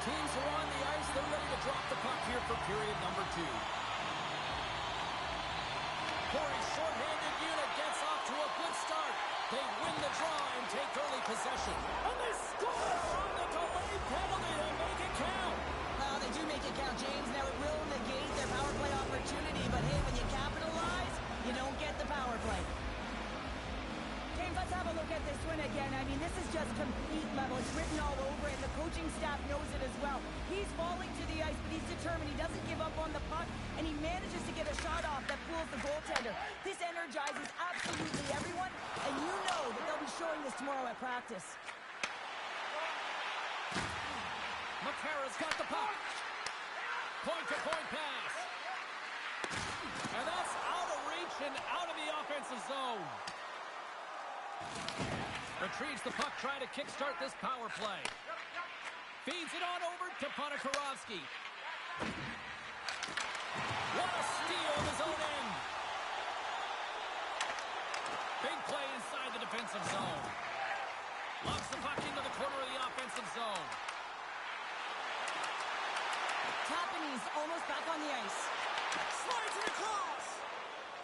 Teams are on the ice. They're ready to drop the puck here for period number 2. Corey's shorthanded unit gets off to a good start. They win the draw and take early possession. And they score on the delayed penalty to make it count. Well, they do make it count, James. Now it will negate their power play opportunity, but hey, when you capitalize, you don't get the power play. James, let's have a look at this one again. I mean, this is just complete level. It's written all over it. The coaching staff knows it as well. He's falling to the ice, but he's determined. He doesn't give up on the puck, and he manages to get a shot off that fools the goaltender. This energizes absolutely everyone, and you know that they'll be showing this tomorrow at practice. Matera's got the puck. Point-to-point pass. And that's out of reach and out of the offensive zone. Retrieves the puck, trying to kickstart this power play. Feeds it on over to Ponikarovsky. What a steal in his own end. Big play inside the defensive zone. Lobs the puck into the corner of the offensive zone. Tapany's almost back on the ice. Slides it across.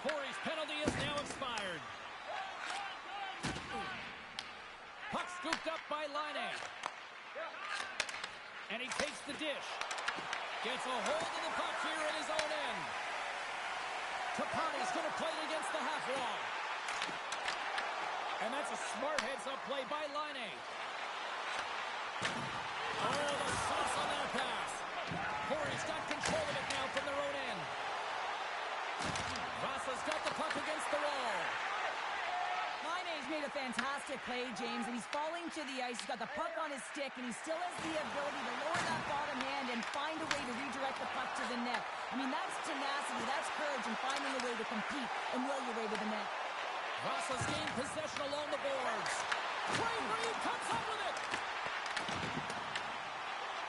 Corey's penalty is now expired. Puck scooped up by Laine. And he takes the dish. Gets a hold of the puck here at his own end. Tapany's going to play it against the half wall. And that's a smart heads-up play by Laine. Oh, the sauce on that pass. Corey's got control of it now from their own end. Vasa's got the puck against the wall. Laine's made a fantastic play, James, and he's falling to the ice. He's got the puck on his stick, and he still has the ability to lower that bottom hand and find a way to redirect the puck to the net. I mean, that's tenacity, that's courage, and finding a way to compete and will your way to the net. Vasa's gained possession along the boards. Ray Reed comes up with it.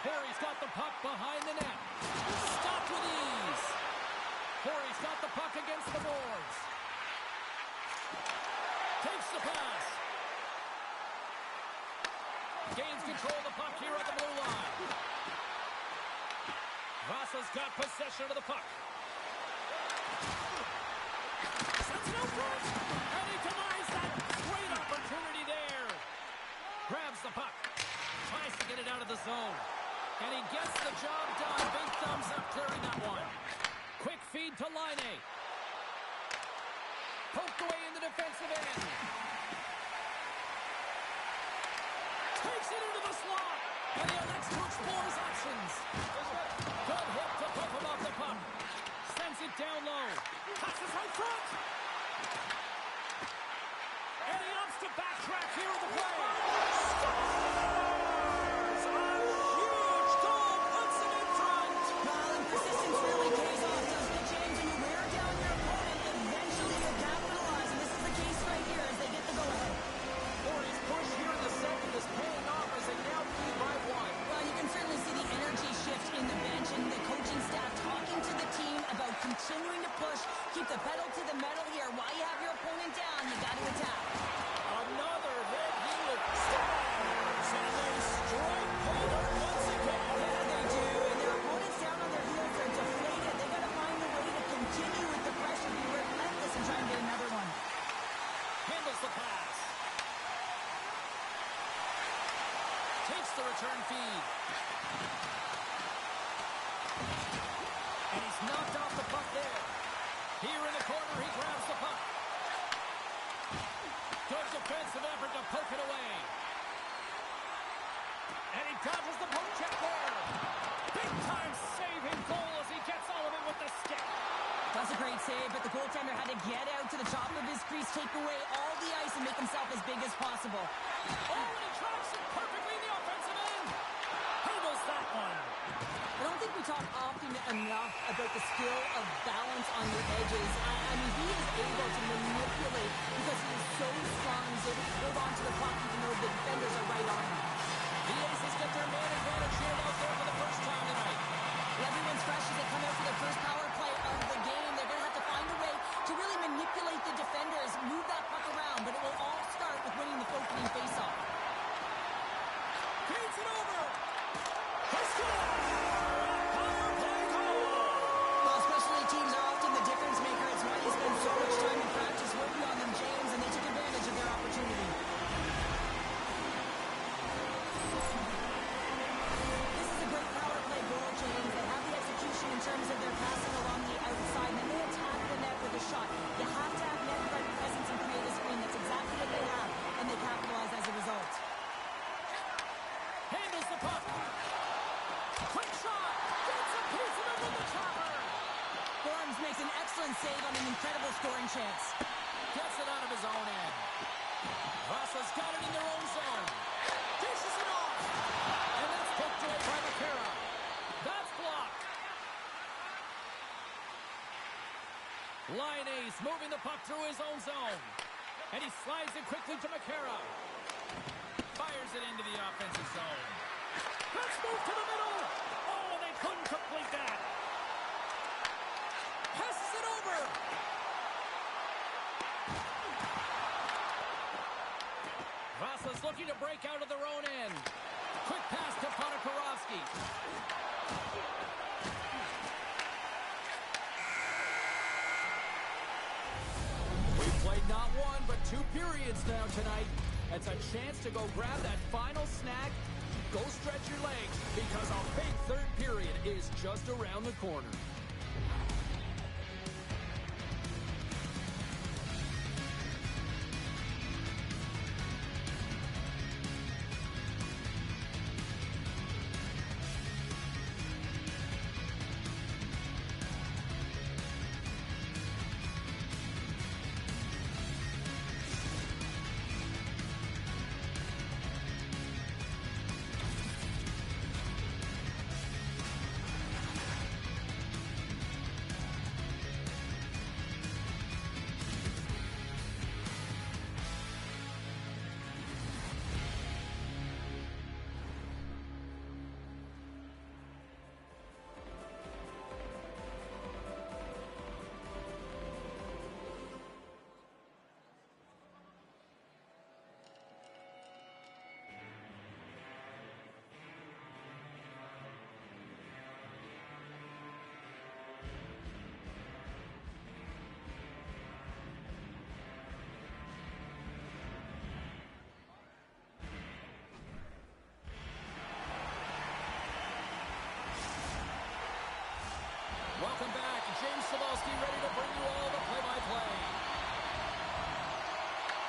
Corey's got the puck behind the net. Stopped with ease. Corey's got the puck against the boards. Takes the pass. Gains control of the puck here at the blue line. Vasa's got possession of the puck. Sends it out front. And he denies that great opportunity there. Grabs the puck. Tries to get it out of the zone. And he gets the job done. Big thumbs up clearing that one. Quick feed to Laine. Poked away in the defensive end. Takes it into the slot. And he elects to explore his options. Good hit to pump him off the puck. Sends it down low. Passes out front. And he opts to backtrack here in the play. Scores! A huge goal puts him in front. Well, and persistence really pays off, doesn't it, James? And you wear down your opponent, eventually you'll capitalize. And this is the case right here as they get the go-ahead. Corey's push here in the second is paying off as they now lead by 1. Well, you can certainly see the energy shift in the bench and the coaching staff talking to the team about continuing to push, keep the pedal to the metal here. While you have your opponent down, you got to attack. Another red unit stars, and they strike harder once again. Yeah, they do, and their opponents down on their heels are deflated. They got to find a way to continue with the pressure, be relentless, and try and get another one. Handles the pass. Takes the return feed. And he's knocked off the puck there. Here in the corner, he grabs the puck. Good defensive effort to poke it away. And he dodges the poke check there. Big time saving goal as he gets all of it with the stick. That's a great save, but the goaltender had to get out to the top of his crease, take away all the ice, and make himself as big as possible. Oh, and he tracks it perfectly in the offensive end. Handles that one. I don't think we talk often enough about the skill of balance on your edges. I mean, he is able to manipulate because he is so strong. He's able to hold on to the puck even though the defenders are right on him. The Aces get their man advantage here out there for the first time tonight. Everyone's fresh as they come out for their first power play of the game. They're going to have to find a way to really manipulate the defenders, move that puck around, but it will all start with winning the opening faceoff. Feeds it over. He scores! makes an excellent save on an incredible scoring chance. Gets it out of his own end. Vasa's got it in their own zone. Dishes it off. And that's poked away by Makera. That's blocked. Line ace moving the puck through his own zone. And he slides it quickly to Makera. Fires it into the offensive zone. Let's move to the middle. Oh, and they couldn't complete that. Passes it over. Vasa's looking to break out of their own end. Quick pass to Ponikarovsky. We've played not one, but 2 periods now tonight. It's a chance to go grab that final snack. Go stretch your legs, because a big third period is just around the corner. Welcome back. James Cebulski ready to bring you all the play-by-play.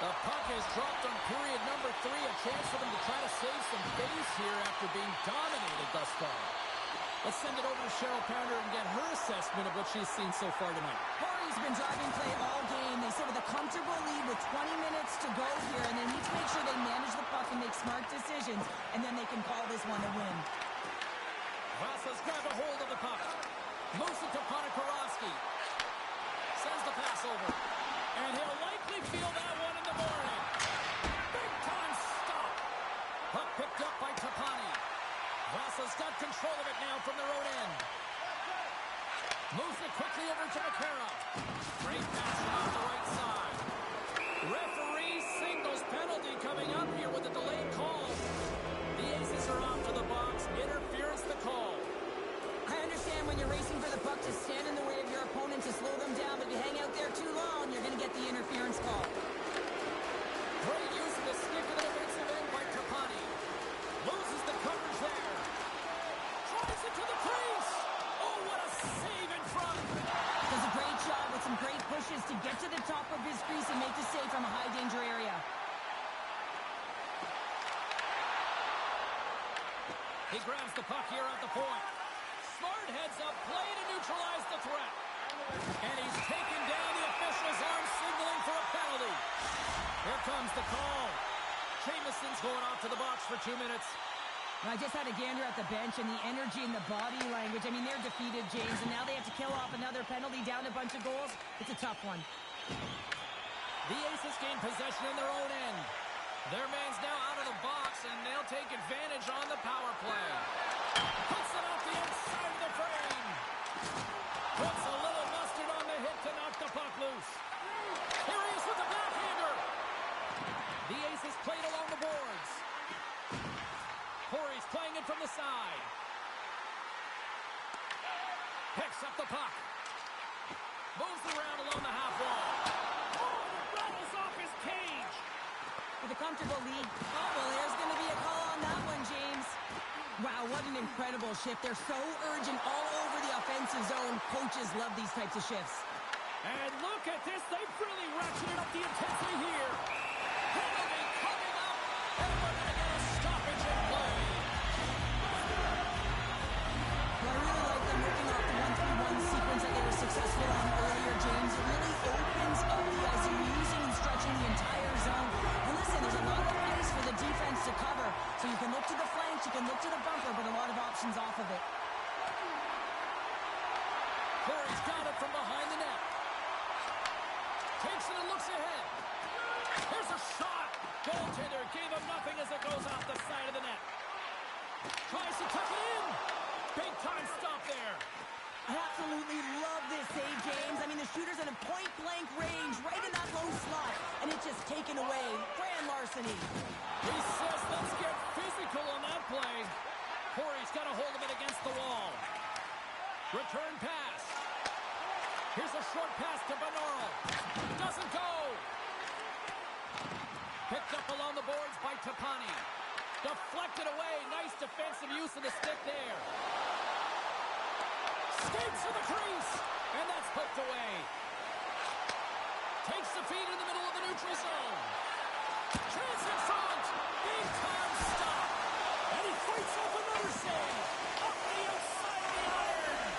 The puck is dropped on period number 3. A chance for them to try to save some face here after being dominated thus far. Let's send it over to Cheryl Pounder and get her assessment of what she's seen so far tonight. Corey's been driving play all game. They sit with a comfortable lead with 20 minutes to go here, and they need to make sure they manage the puck and make smart decisions, and then they can call this one a win. Vasa's grabbed a hold of the puck. Moves it to Ponikarovsky. Sends the pass over. And he'll likely feel that one in the morning. Big time stop. Puck picked up by Tapani. Vasa's got control of it now from their own end. Moves it quickly over to Makera. Great pass off the right side. Referee signals penalty coming up here with a delayed call. The Aces are off to the box. Interference the call. I understand when you're racing for the puck to stand in the way of your opponent to slow them down, but if you hang out there too long, you're going to get the interference call. Great use of the stick of the defensive end by Tapani. Loses the coverage there. Tries it to the crease. Oh, what a save in front. Does a great job with some great pushes to get to the top of his crease and make the save from a high-danger area. He grabs the puck here at the point. Smart heads up play to neutralize the threat. And he's taken down. The official's arm signaling for a penalty. Here comes the call. Jameson's going off to the box for 2 minutes. I just had a gander at the bench, and the energy and the body language. I mean, they're defeated, James, and now they have to kill off another penalty, down a bunch of goals. It's a tough one. The Aces gain possession in their own end. Their man's now out of the box, and they'll take advantage on the power play. Puts it off the inside of the frame. Puts a little mustard on the hit to knock the puck loose. Here he is with the backhander. The Aces played along the boards. Corey's playing it from the side. Picks up the puck. Moves around along the half wall. Oh, it rattles off his cage. With a comfortable lead. Oh, well, there's going to be a call on that one, James. Wow, what an incredible shift. They're so urgent all over the offensive zone. Coaches love these types of shifts. And look at this. They've really ratcheted up the intensity here. Penalty coming up. And we're going to get a stoppage in play. Well, I really like them working off the 1-3-1 sequence that they were successful on from behind the net. Takes it and looks ahead. Here's a shot. Goaltender gave him nothing as it goes off the side of the net. Tries to tuck it in. Big time stop there. I absolutely love this save, James. I mean, the shooter's in a point-blank range, right in that low slot, and it's just taken away. Grand larceny. He says, let's get physical on that play. Corey's got a hold of it against the wall. Return pass. Here's a short pass to Bernal. Doesn't go. Picked up along the boards by Tapani. Deflected away. Nice defensive use of the stick there. Skates to the crease. And that's poked away. Takes the feed in the middle of the neutral zone. Chance in front. Big time stop. And he fights off another save. Up the outside of the iron.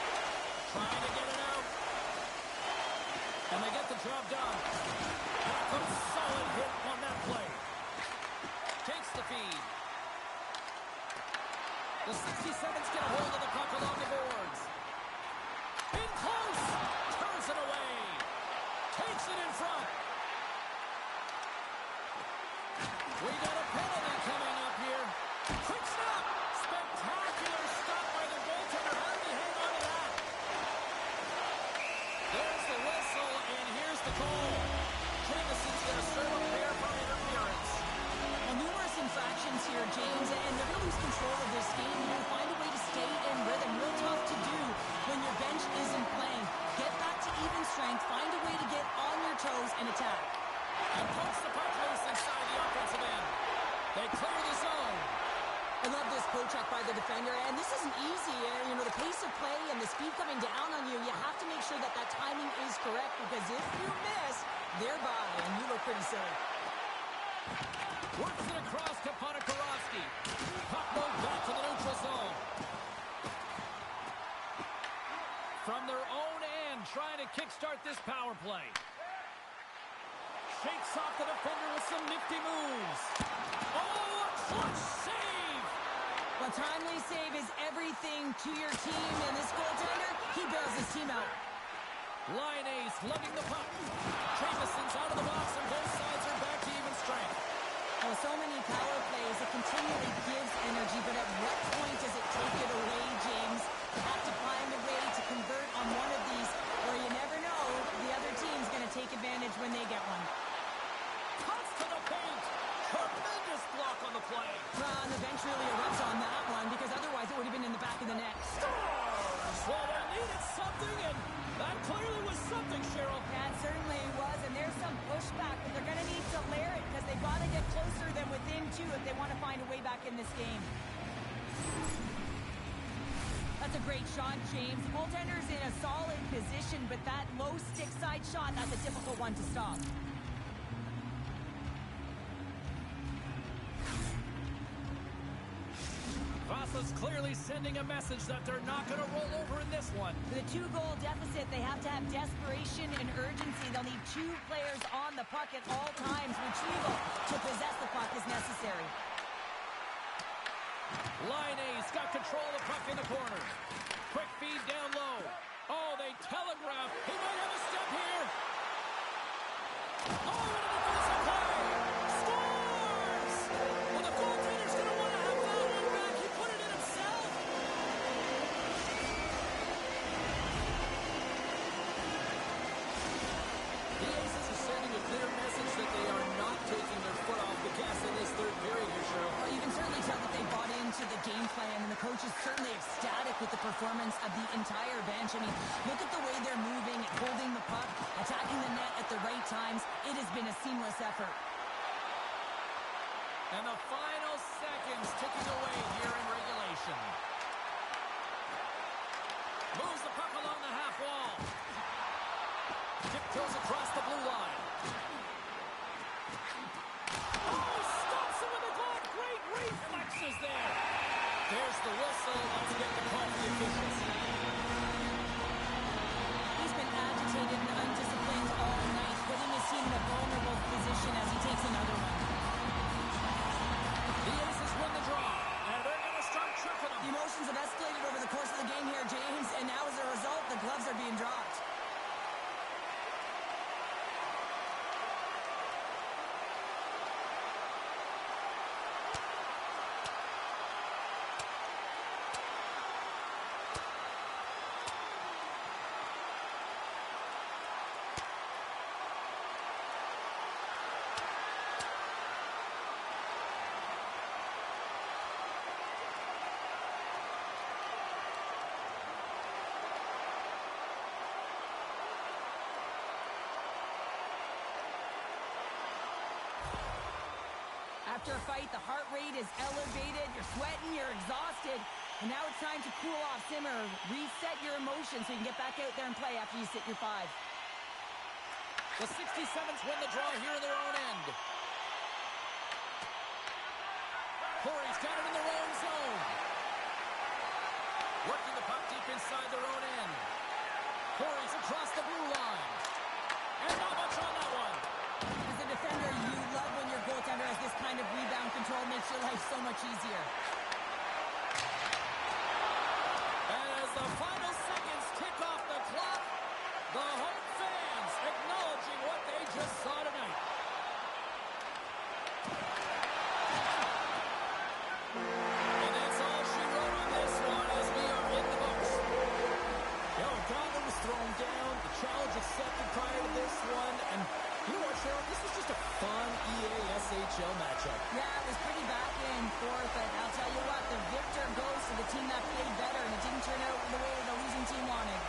Trying to get it out. And they get the job done. A solid hit on that play. Takes the feed. The 67s get a hold of the puck along the boards. In close. Turns it away. Takes it in front. We got a penalty coming up here. Quick stop. Spectacular stop by the goaltender. How did he hang on to that? There's the whistle, and here's the goal. Jameson's going to serve a pair for interference. Well, numerous infractions here, James, and they're going to lose control of this game. You know, find a way to stay in rhythm. Real tough to do when your bench isn't playing. Get back to even strength. Find a way to get on your toes and attack. And pokes the puck loose inside the offensive end. They clear the zone. I love this poke check by the defender, and this isn't easy. You know, the pace of play and the speed coming down on you, you have to make sure that that timing is correct, because if you miss, they're by, and you look pretty silly. Works it across to Ponikarovsky. Puck moved back to the neutral zone. From their own end, trying to kickstart this power play. Shakes off the defender with some nifty moves. Oh, a clutch save! Well, timely save is everything to your team, and this goaltender, he bails his team out. Line ace, lugging the puck. Jameson's out of the box, and both sides are back to even strength. Oh, so many power plays, it continually gives energy, but at what point does it take it away, James? You have to find a way to convert on one of these, or you never know, the other team's going to take advantage when they get one. Cuts to the paint. Tremendous block on the play. Well, and the bench really erupts on that one, because otherwise it would have been in the back of the net. Stars! Well, they needed something, and that clearly was something, Cheryl. That certainly was, and there's some pushback, but they're going to need to layer it, because they've got to get closer than within two if they want to find a way back in this game. That's a great shot, James. The goaltender's in a solid position, but that low stick side shot, that's a difficult one to stop. Vasa's clearly sending a message that they're not going to roll over in this one. With a two-goal deficit, they have to have desperation and urgency. They'll need two players on the puck at all times. Retrieval to possess the puck is necessary. Line A's got control of the puck in the corner. Quick feed down low. Oh, they telegraph. He might have a step here. Oh, what a defensive play. Scores! Well, the goaltender's going to want to have that one back. He put it in himself. The Aces are sending a clear message that they are not taking their foot off the gas in this third period here, Cheryl. Well, you can certainly tell that they bought into the game plan, and the coach is certainly ecstatic with the performance of the entire bench. I mean, look at the way they're moving, holding the puck, attacking the net at the right times. It has been a seamless effort. And the final seconds ticking away here in regulation. Moves the puck along the half wall. Tiptoes across the blue line. Oh, stops him with a glove. Great reflexes there. There's the whistle. Let's get the call to the officials. He's been agitated and undisciplined all night, putting his team in a vulnerable position as he takes another one. The Aces win the draw, and they're going to start tripping them. The emotions have escalated over the course of the game here, James, and now as a result, the gloves are being dropped. after a fight, the heart rate is elevated, you're sweating, you're exhausted, and now it's time to cool off, simmer, reset your emotions so you can get back out there and play after you sit your 5. The 67s win the draw here in their own end. Corey's got it in their own zone. Working the puck deep inside their own end. Corey's across the blue line. And not much on that one. As a defender, you love when your goaltender has this kind of rebound control. Makes your life so much easier. And as the final seconds tick off the clock, the home fans acknowledging what they just saw tonight. And that's all she wrote on this one as we are in the books. Gauntlet was thrown down, the challenge accepted prior to this one, and you know what, Cheryl? This was just a fun EASHL matchup. Yeah, it was pretty back and forth, but I'll tell you what, the victor goes to the team that played better, and it didn't turn out the way the losing team wanted.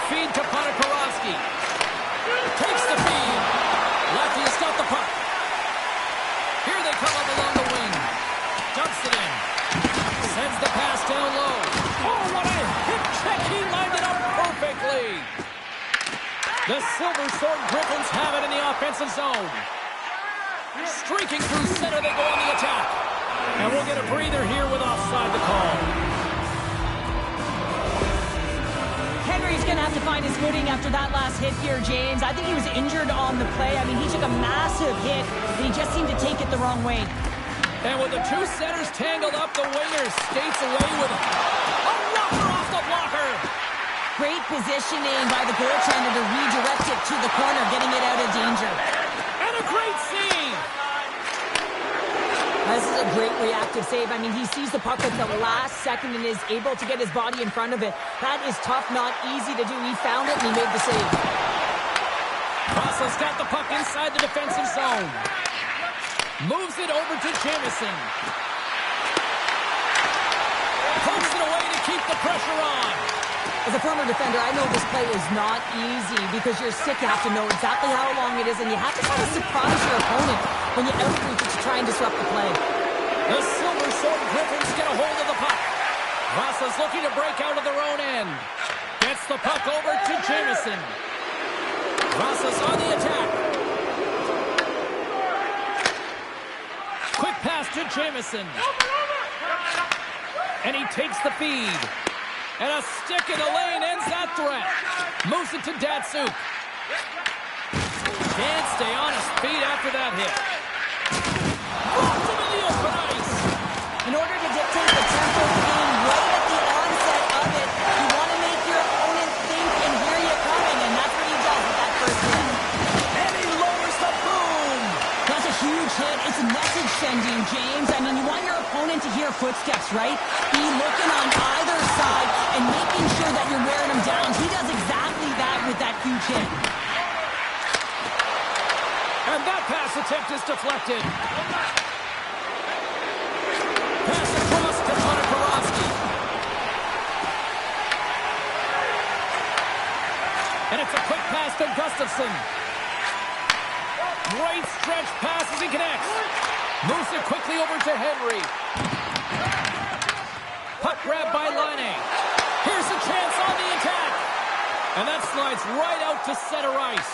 feed to Ponikarovsky. Takes the feed. Latvia's got the puck. Here they come up along the wing. Dumps it in. Sends the pass down low. Oh, what a hip check. He lined it up perfectly. The Silver Sword Griffins have it in the offensive zone. Streaking through center, they go on the attack. And we'll get a breather here with offside the call. Henry's going to have to find his footing after that last hit here, James. I think he was injured on the play. I mean, he took a massive hit, and he just seemed to take it the wrong way. And with the two centers tangled up, the winger skates away with a rocker off the blocker. Great positioning by the goaltender to redirect it to the corner, getting it out of danger. And a great save. This is a great reactive save. I mean, he sees the puck at the last second and is able to get his body in front of it. That is tough, not easy to do. He found it and he made the save. Russell's got the puck inside the defensive zone. Moves it over to Jamison. Pokes it away to keep the pressure on. As a former defender, I know this play is not easy because you're sick. You have to know exactly how long it is, and you have to try to surprise your opponent when you outreach it to try and disrupt the play. The Silver Sword Griffins get a hold of the puck. Rosa's looking to break out of their own end. Gets the puck over to Jamison. Rosa's on the attack. Quick pass to Jamison. And he takes the feed. And a stick in the lane ends that threat. Moves it to Datsuk. Can't stay on his feet after that hit. Drops him in the open ice. In order to dictate the tempo of the game right at the onset of it, you want to make your opponent think and hear you coming, and that's what he does with that first hit. And he lowers the boom. That's a huge hit. It's message sending, James. I mean, you want your opponent to hear footsteps, right? Be looking on either side and making sure that you're wearing him down. He does exactly that with that huge hit. And that pass attempt is deflected. Pass across to Ponikarovsky. And it's a quick pass to Gustafsson. Great stretch pass as he connects. Moves it quickly over to Henry. Puck grab by Laine. Here's a chance on the attack. And that slides right out to center ice.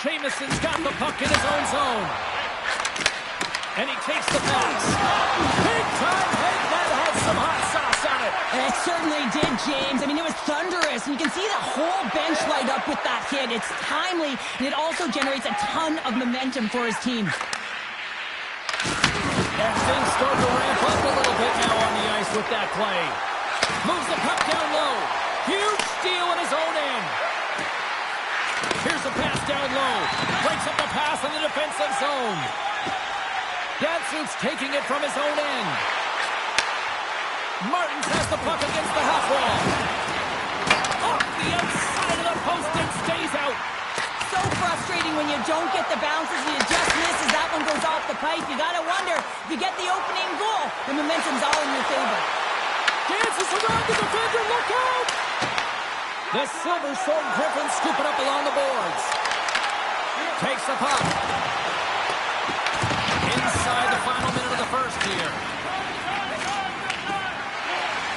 Jamison's got the puck in his own zone. And he takes the pass. Big time hit that had some hot sauce on it. And it certainly did, James. I mean, it was thunderous. And you can see the whole bench light up with that hit. It's timely, and it also generates a ton of momentum for his team. And things start to ramp up a little bit now on the ice with that play. Moves the puck down low. Huge steal in his own end. Here's a pass down low. Breaks up the pass in the defensive zone. Datsuk's taking it from his own end. Martins has the puck against the half wall. Off the outside of the post and stays out. So frustrating when you don't get the bounces and you just miss as that one goes off the pipe. You gotta wonder, if you get the opening goal, the momentum's all in your favor. Dances around the defender, look out! The Silver Sword Griffins scooping up along the boards. Takes the puck. Inside the final minute of the first here.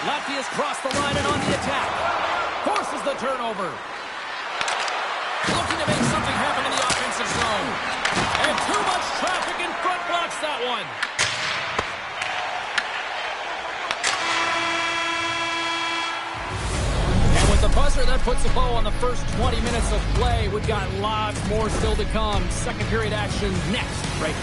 Latvia's crossed the line and on the attack. Forces the turnover. Looking to make something happen in the offensive zone. And too much traffic in front blocks that one. And with the buzzer, that puts a bow on the first 20 minutes of play. We've got lots more still to come. Second period action next, right?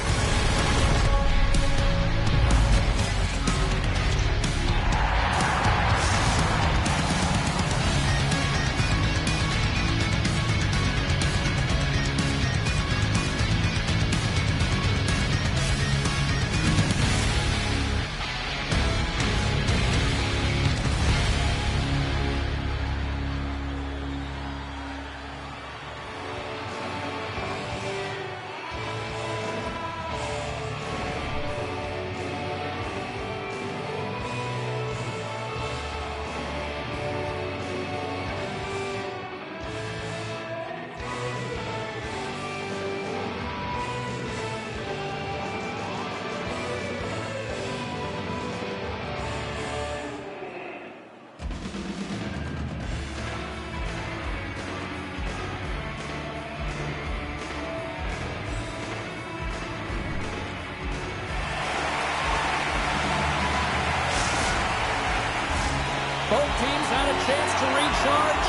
Both teams had a chance to recharge,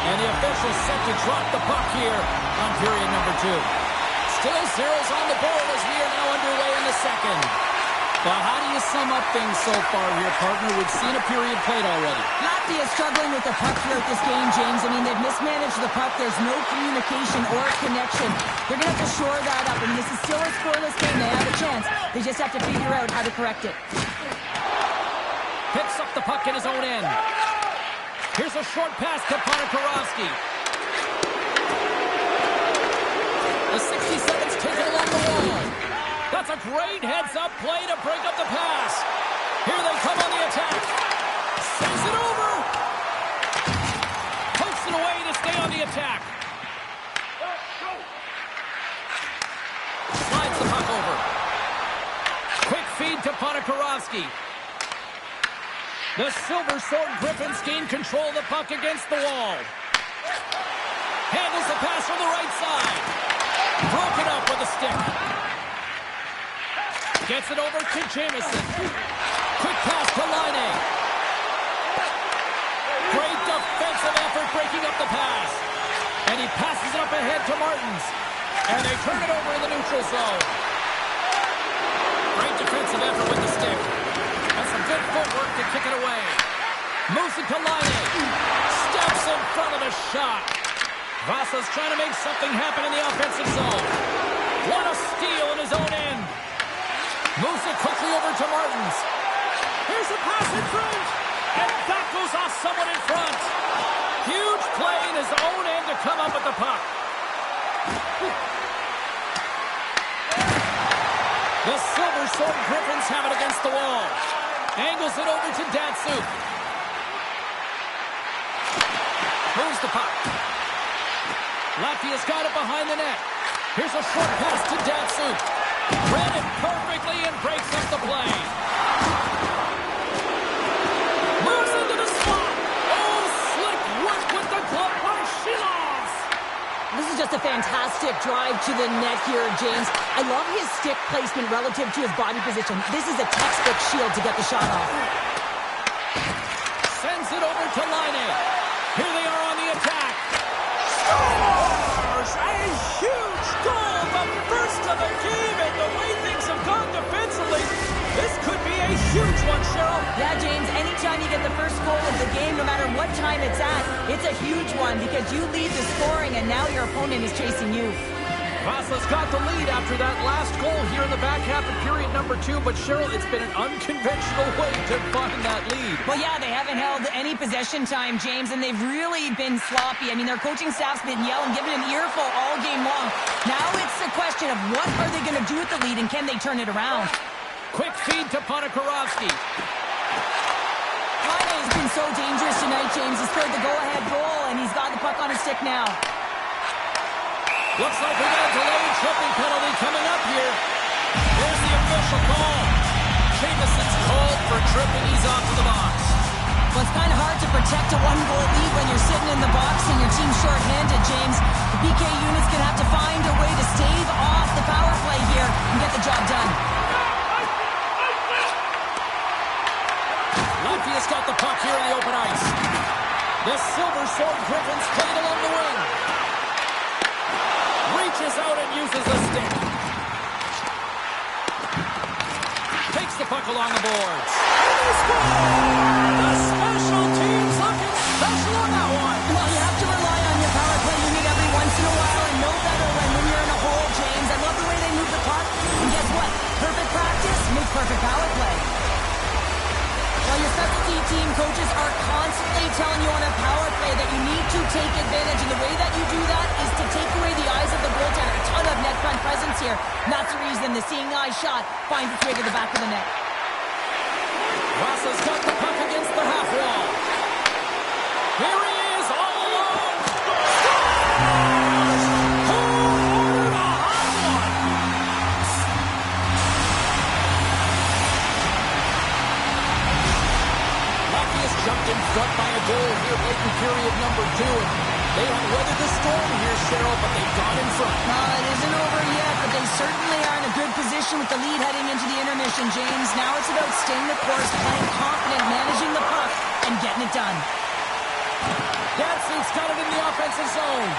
and the official set to drop the puck here on period number 2. Still zeros on the board as we are now underway in the second. Well, how do you sum up things so far here, partner? We've seen a period played already. Latvia is struggling with the puck throughout this game, James. I mean, they've mismanaged the puck. There's no communication or connection. They're going to have to shore that up. I mean, this is still a scoreless game. They have a chance. They just have to figure out how to correct it. Picks up the puck in his own end. Here's a short pass to Ponikarovsky. The 67's taken along the wall. That's a great heads-up play to break up the pass. Here they come on the attack. Sends it over. Pokes it away to stay on the attack. Slides the puck over. Quick feed to Ponikarovsky. The Silver Sword Griffins gain control of the puck against the wall. Handles the pass from the right side. Broken up with a stick. Gets it over to Jamison. Quick pass to Laine. Great defensive effort breaking up the pass. And he passes it up ahead to Martins. And they turn it over in the neutral zone. Great defensive effort with the stick. That's some good footwork to kick it away. Moves it to Laine. Steps in front of the shot. Vasa's trying to make something happen in the offensive zone. What a steal in his own end. Moves it quickly over to Martins. Here's a pass in front. And that goes off someone in front. Huge play in his own end to come up with the puck. The Silver Sword Griffins have it against the wall. Angles it over to Datsuk. Moves the puck. Latvia's got it behind the net. Here's a short pass to Datsuk. Read it perfectly and breaks up the play. Moves into the slot. Oh, slick work with the glove by Shilovs. This is just a fantastic drive to the net here, James. I love his stick placement relative to his body position. This is a textbook shield to get the shot off. Sends it over to Laine. Here they are on the attack. Scores! A huge goal! The first of the game, and the way things have gone defensively, this could be a huge one, Cheryl. Yeah, James, anytime you get the first goal of the game, no matter what time it's at, it's a huge one because you lead the scoring and now your opponent is chasing you. Vasa's got the lead after that last goal here in the back half of period number 2, but Cheryl, it's been an unconventional way to find that lead. Well, yeah, they haven't held any possession time, James, and they've really been sloppy. I mean, their coaching staff's been yelling, giving an earful all game long. Now it's a question of what are they going to do with the lead and can they turn it around? Quick feed to Ponikarovsky. Laine has been so dangerous tonight, James. He scored the go-ahead goal, and he's got the puck on his stick now. Looks like we got a delayed tripping penalty coming up here. Here's the official call. Jamison's called for tripping. He's off to the box. Well, it's kind of hard to protect a one-goal lead when you're sitting in the box and your team's short-handed, James. The PK unit's going to have to find a way to stave off the power play here and get the job done. Latvia's got the puck here in the open ice. The Silver Sword Griffins play it along the wing. Reaches out and uses the stick. Takes the puck along the boards. And they score! The special teams looking special on that one. Well, you have to rely on your power play unit every once in a while and know better when you're in a hole, James. I love the way they move the puck. And guess what? Perfect practice makes perfect power play. Well, your specialty team coaches are constantly telling you on a power play that you need to take advantage, and the way that you do that is to take away the eyes of the goaltender. A ton of net front presence here. And that's the reason the seeing eye shot finds its way to the back of the net. Vasa's got the puck against the half wall. Here he is, all alone. Scores! Who ordered a hot one? Latvia's jumped in front by a goal here late in period number 2. And they have weathered the storm here, Cheryl, but they've gone in front. It isn't over yet, but they certainly are in a good position with the lead heading into the intermission, James. Now it's about staying the course, playing confident, managing the puck, and getting it done. Datsuk's got it in the offensive zone.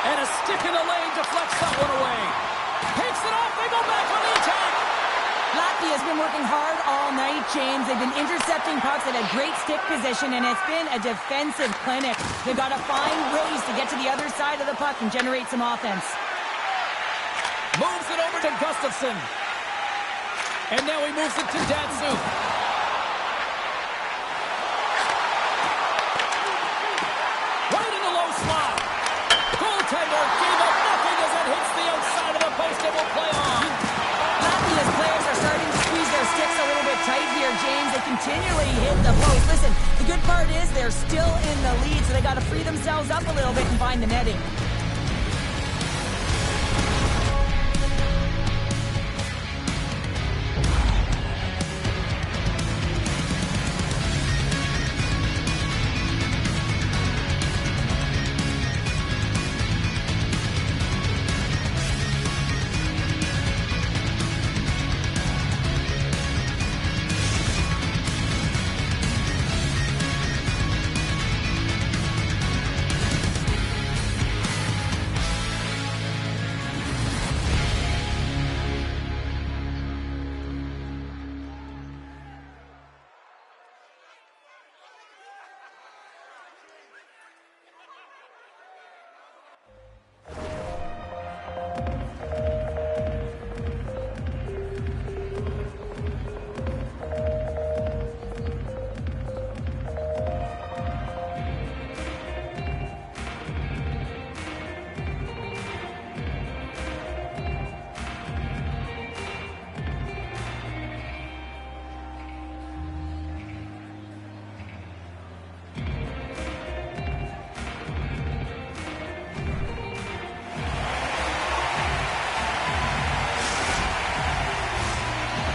And a stick in the lane deflects that one away. Takes it off. They go back on the attack. Latvia's been working hard all night, James. They've been intercepting pucks at a great stick position, and it's been a defensive clinic. They've got to find ways to get to the other side of the puck and generate some offense. Moves it over to Gustafsson. And now he moves it to Datsuk. Right in the low slot. Goaltender gave up nothing as it hits the outside of the post and will play on. Latvia's players are starting to squeeze their sticks a little bit tight here, James. They continually hit the post. Listen, the good part is they're still in the lead, so they got to free themselves up a little bit and find the netting.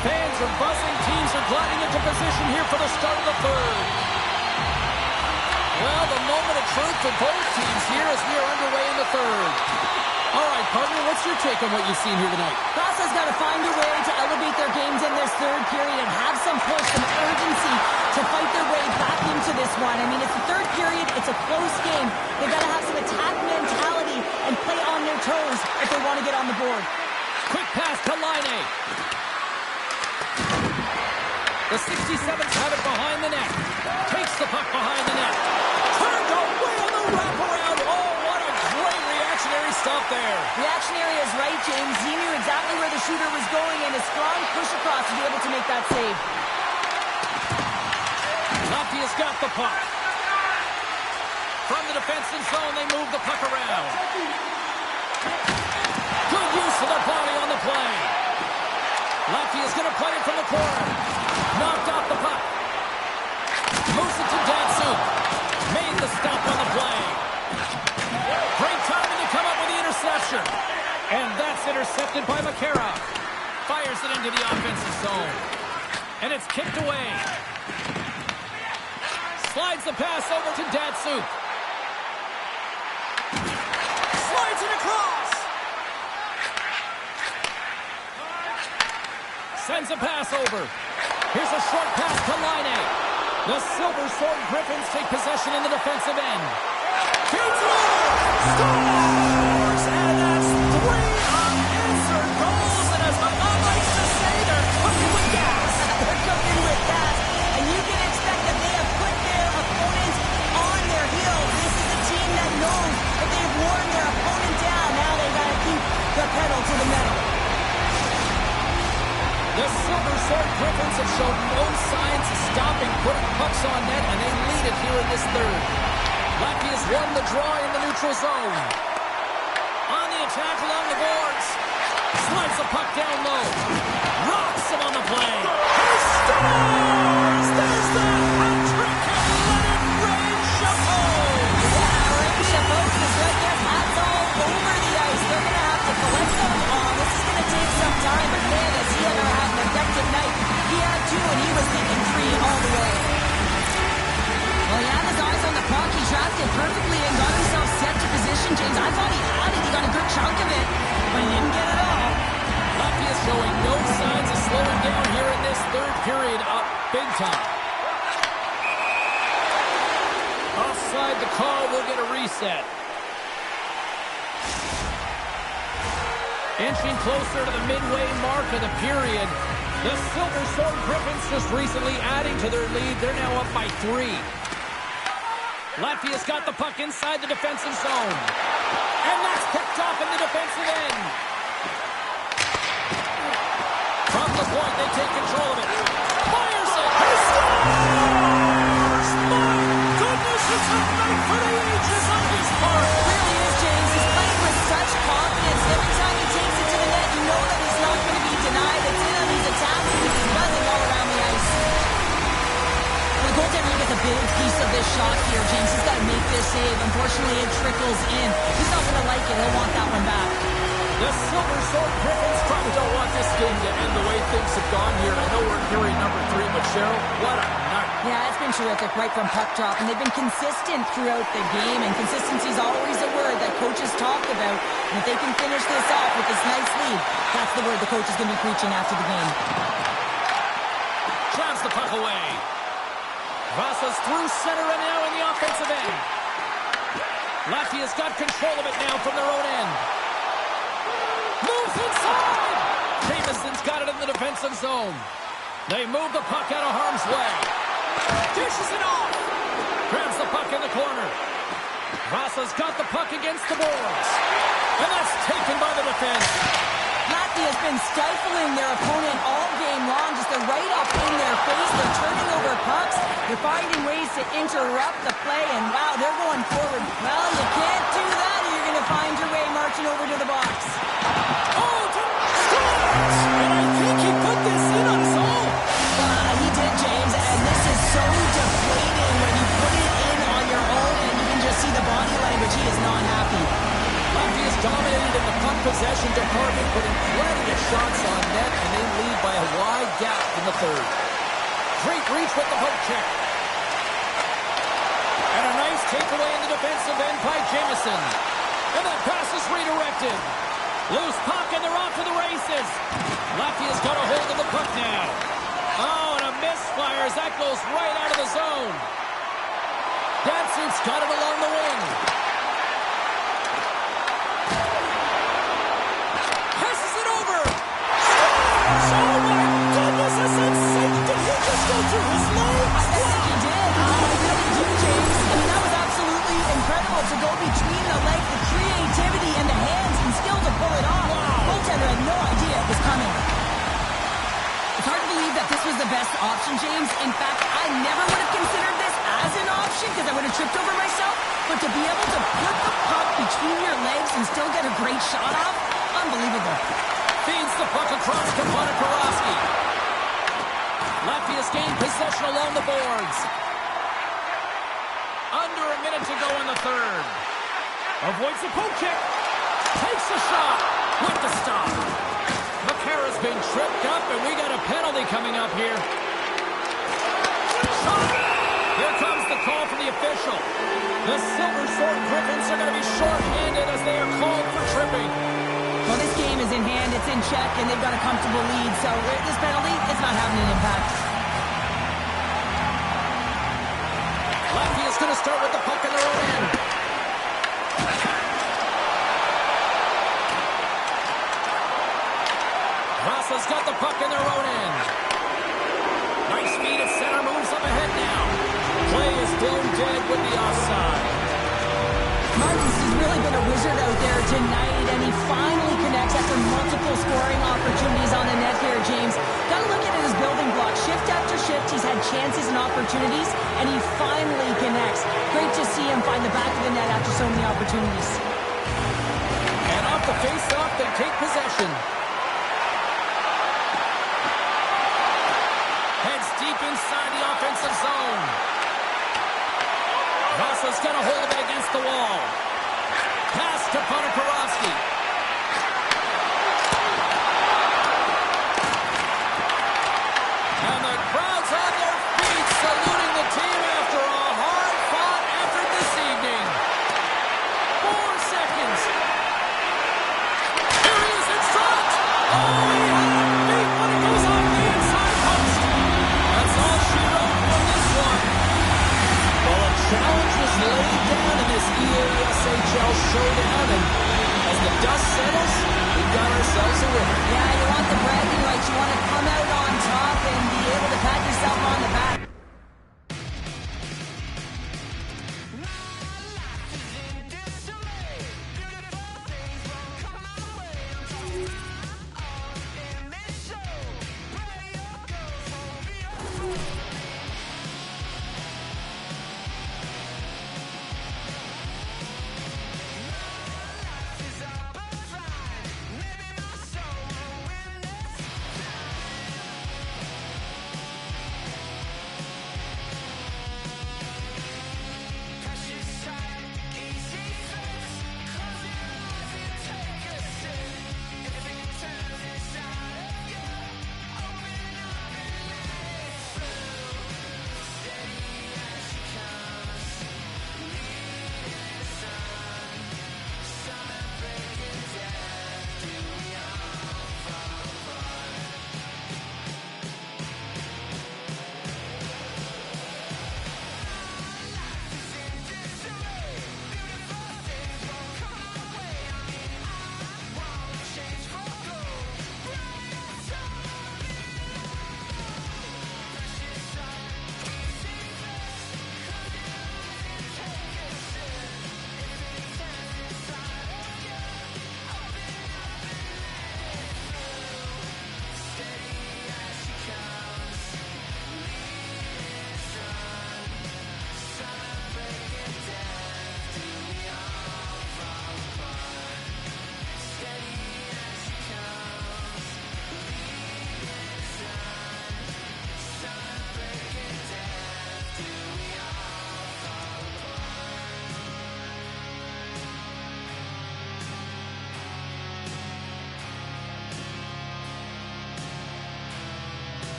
Fans are buzzing. Teams are gliding into position here for the start of the third. Well, the moment of truth for both teams here as we are underway in the third. All right, partner, what's your take on what you've seen here tonight? Grasa's got to find a way to elevate their games in this third period and have some push, some urgency to fight their way back into this one. I mean, it's the third period. It's a close game. They've got to have some attack mentality and play on their toes if they want to get on the board. Quick pass to Laine. The 67s have it behind the net. Takes the puck behind the net. Turned away on the wraparound. Oh, what a great reactionary stop there. Reactionary is right, James. He knew exactly where the shooter was going and a strong push across to be able to make that save. Latvia's got the puck. From the defensive zone, they move the puck around. Good use of the body on the play. Latvia's going to play it from the corner. Knocked off the puck. Moves it to Datsuk. Made the stop on the play. Great timing to come up with the interception. And that's intercepted by Makara. Fires it into the offensive zone. And it's kicked away. Slides the pass over to Datsuk. Slides it across. Sends a pass over. Here's a short pass to Laine. The Silver Sword Griffins take possession in the defensive end. Shoots it over! Scores! And that's 3 unanswered goals. And as my mom likes to say, they're cooking with gas. They're cooking with gas. And you can expect that they have put their opponents on their heels. This is a team that knows that they've worn their opponent down. Now they've got to keep the pedal to the metal. The Silver Sword Griffins have shown no signs of stopping putting pucks on net, and they lead it here in this third. Latvia's won the draw in the neutral zone. On the attack along the boards. Slides the puck down low. Rocks him on the play. He scores! There's the hat trick and let it rain Chapeau! Yeah, Rain Chapeau is right there. Hats all over the ice. They're going to have to collect them all. This is going to take some time, but man, has he ever had an effective night. He had 2, and he was thinking 3 all the way. Well, he had his eyes on the puck. He tracked it perfectly and got himself set to position, James. I thought he had it. He got a good chunk of it, but he didn't get it all. Latvia's showing no signs of slowing period up big time. Offside the call, we'll get a reset. Inching closer to the midway mark of the period. The Silver Sword Griffins just recently adding to their lead. They're now up by 3. Latvia's got the puck inside the defensive zone. And that's picked off in the defensive end. From the point, they take control of it. Fires it. He scores! My goodness, it's a night for the ages on his part. It really is, James. He's playing with such confidence. Every time he takes it to the net, you know that he's not going to be denied. It's in him. He's attacking. He's buzzing all around the ice. The goaltender gets a big piece of this shot here, James. He's got to make this save. Unfortunately, it trickles in. He's not going to like it. He'll want that one back. The Silver Sword Griffins probably don't want this game to end the way things have gone here. I know we're in period number 3, but Cheryl, what a night. Yeah, it's been terrific right from puck drop, and they've been consistent throughout the game, and consistency is always a word that coaches talk about. And if they can finish this off with this nice lead, that's the word the coach is going to be preaching after the game. Drives the puck away. Vasa's through center and now in the offensive end. Latvia's got control of it now from their own end. Moves inside! Jameson's got it in the defensive zone. They move the puck out of harm's way. Dishes it off! Grabs the puck in the corner. Vasa's got the puck against the boards. And that's taken by the defense. Latvia's been stifling their opponent all game long. Just they're right up in their face. They're turning over pucks. They're finding ways to interrupt the play. And wow, they're going forward. Well, you can't do that or you're going to find your way marching over to the box. Oh, scores! And I think he put this in on his own. He did, James. And this is so deflating when you put it in on your own and you can just see the body language. He is not happy. Latvia's dominated in the puck possession department, putting plenty of shots on net, and they lead by a wide gap in the third. Great reach with the poke check. And a nice takeaway in the defensive end by Jameson. And that pass is redirected. Loose puck, and they're off to the races. Latvia's got a hold of the puck now. Oh, and a misfire as that goes right out of the zone. Datsuk's got it along the wing. Passes it over. Scores! Oh, my goodness, is that safe? Did he just go through his legs? I think he did. I really do, James. I mean, that was absolutely incredible to go between the legs, the creativity and the hands and skill to pull it off. Wow. Goaltender had no idea it was coming. It's hard to believe that this was the best option, James. In fact, I never would have considered this as an option because I would have tripped over myself. But to be able to put the puck between your legs and still get a great shot off, unbelievable. Feeds the puck across to Ponikarovsky. Latvia's gained possession along the boards. Under a minute to go in the third. Avoids the poke check. Takes a shot. With the stop. Makara's been tripped up, and we got a penalty coming up here. Shot. Here comes the call from the official. The Silver Sword Griffins are going to be short-handed as they are called for tripping. Well, this game is in hand, it's in check, and they've got a comfortable lead. So with this penalty, it's not having an impact. Latvia's going to start with the puck in their own end. Vasa's got the puck in their own end. Nice feed at center, moves up ahead now. Play is blown dead with the offside. Martins has really been a wizard out there tonight, and he finally connects after multiple scoring opportunities on the net here, James. Got to look at it as building blocks. Shift after shift, he's had chances and opportunities, and he finally connects. Great to see him find the back of the net after so many opportunities. And off the face-off, they take possession. Heads deep inside the offensive zone. Vasa's got a hold of it against the wall. Pass to Ponikarovsky. And the crowd's on their feet saluting the team after a hard-fought effort this evening. 4 seconds. Here he is in front. Oh, he had a beat when it goes off the inside post. Yeah, you want the bragging rights. You want to come out on top and be able to pat yourself on the back.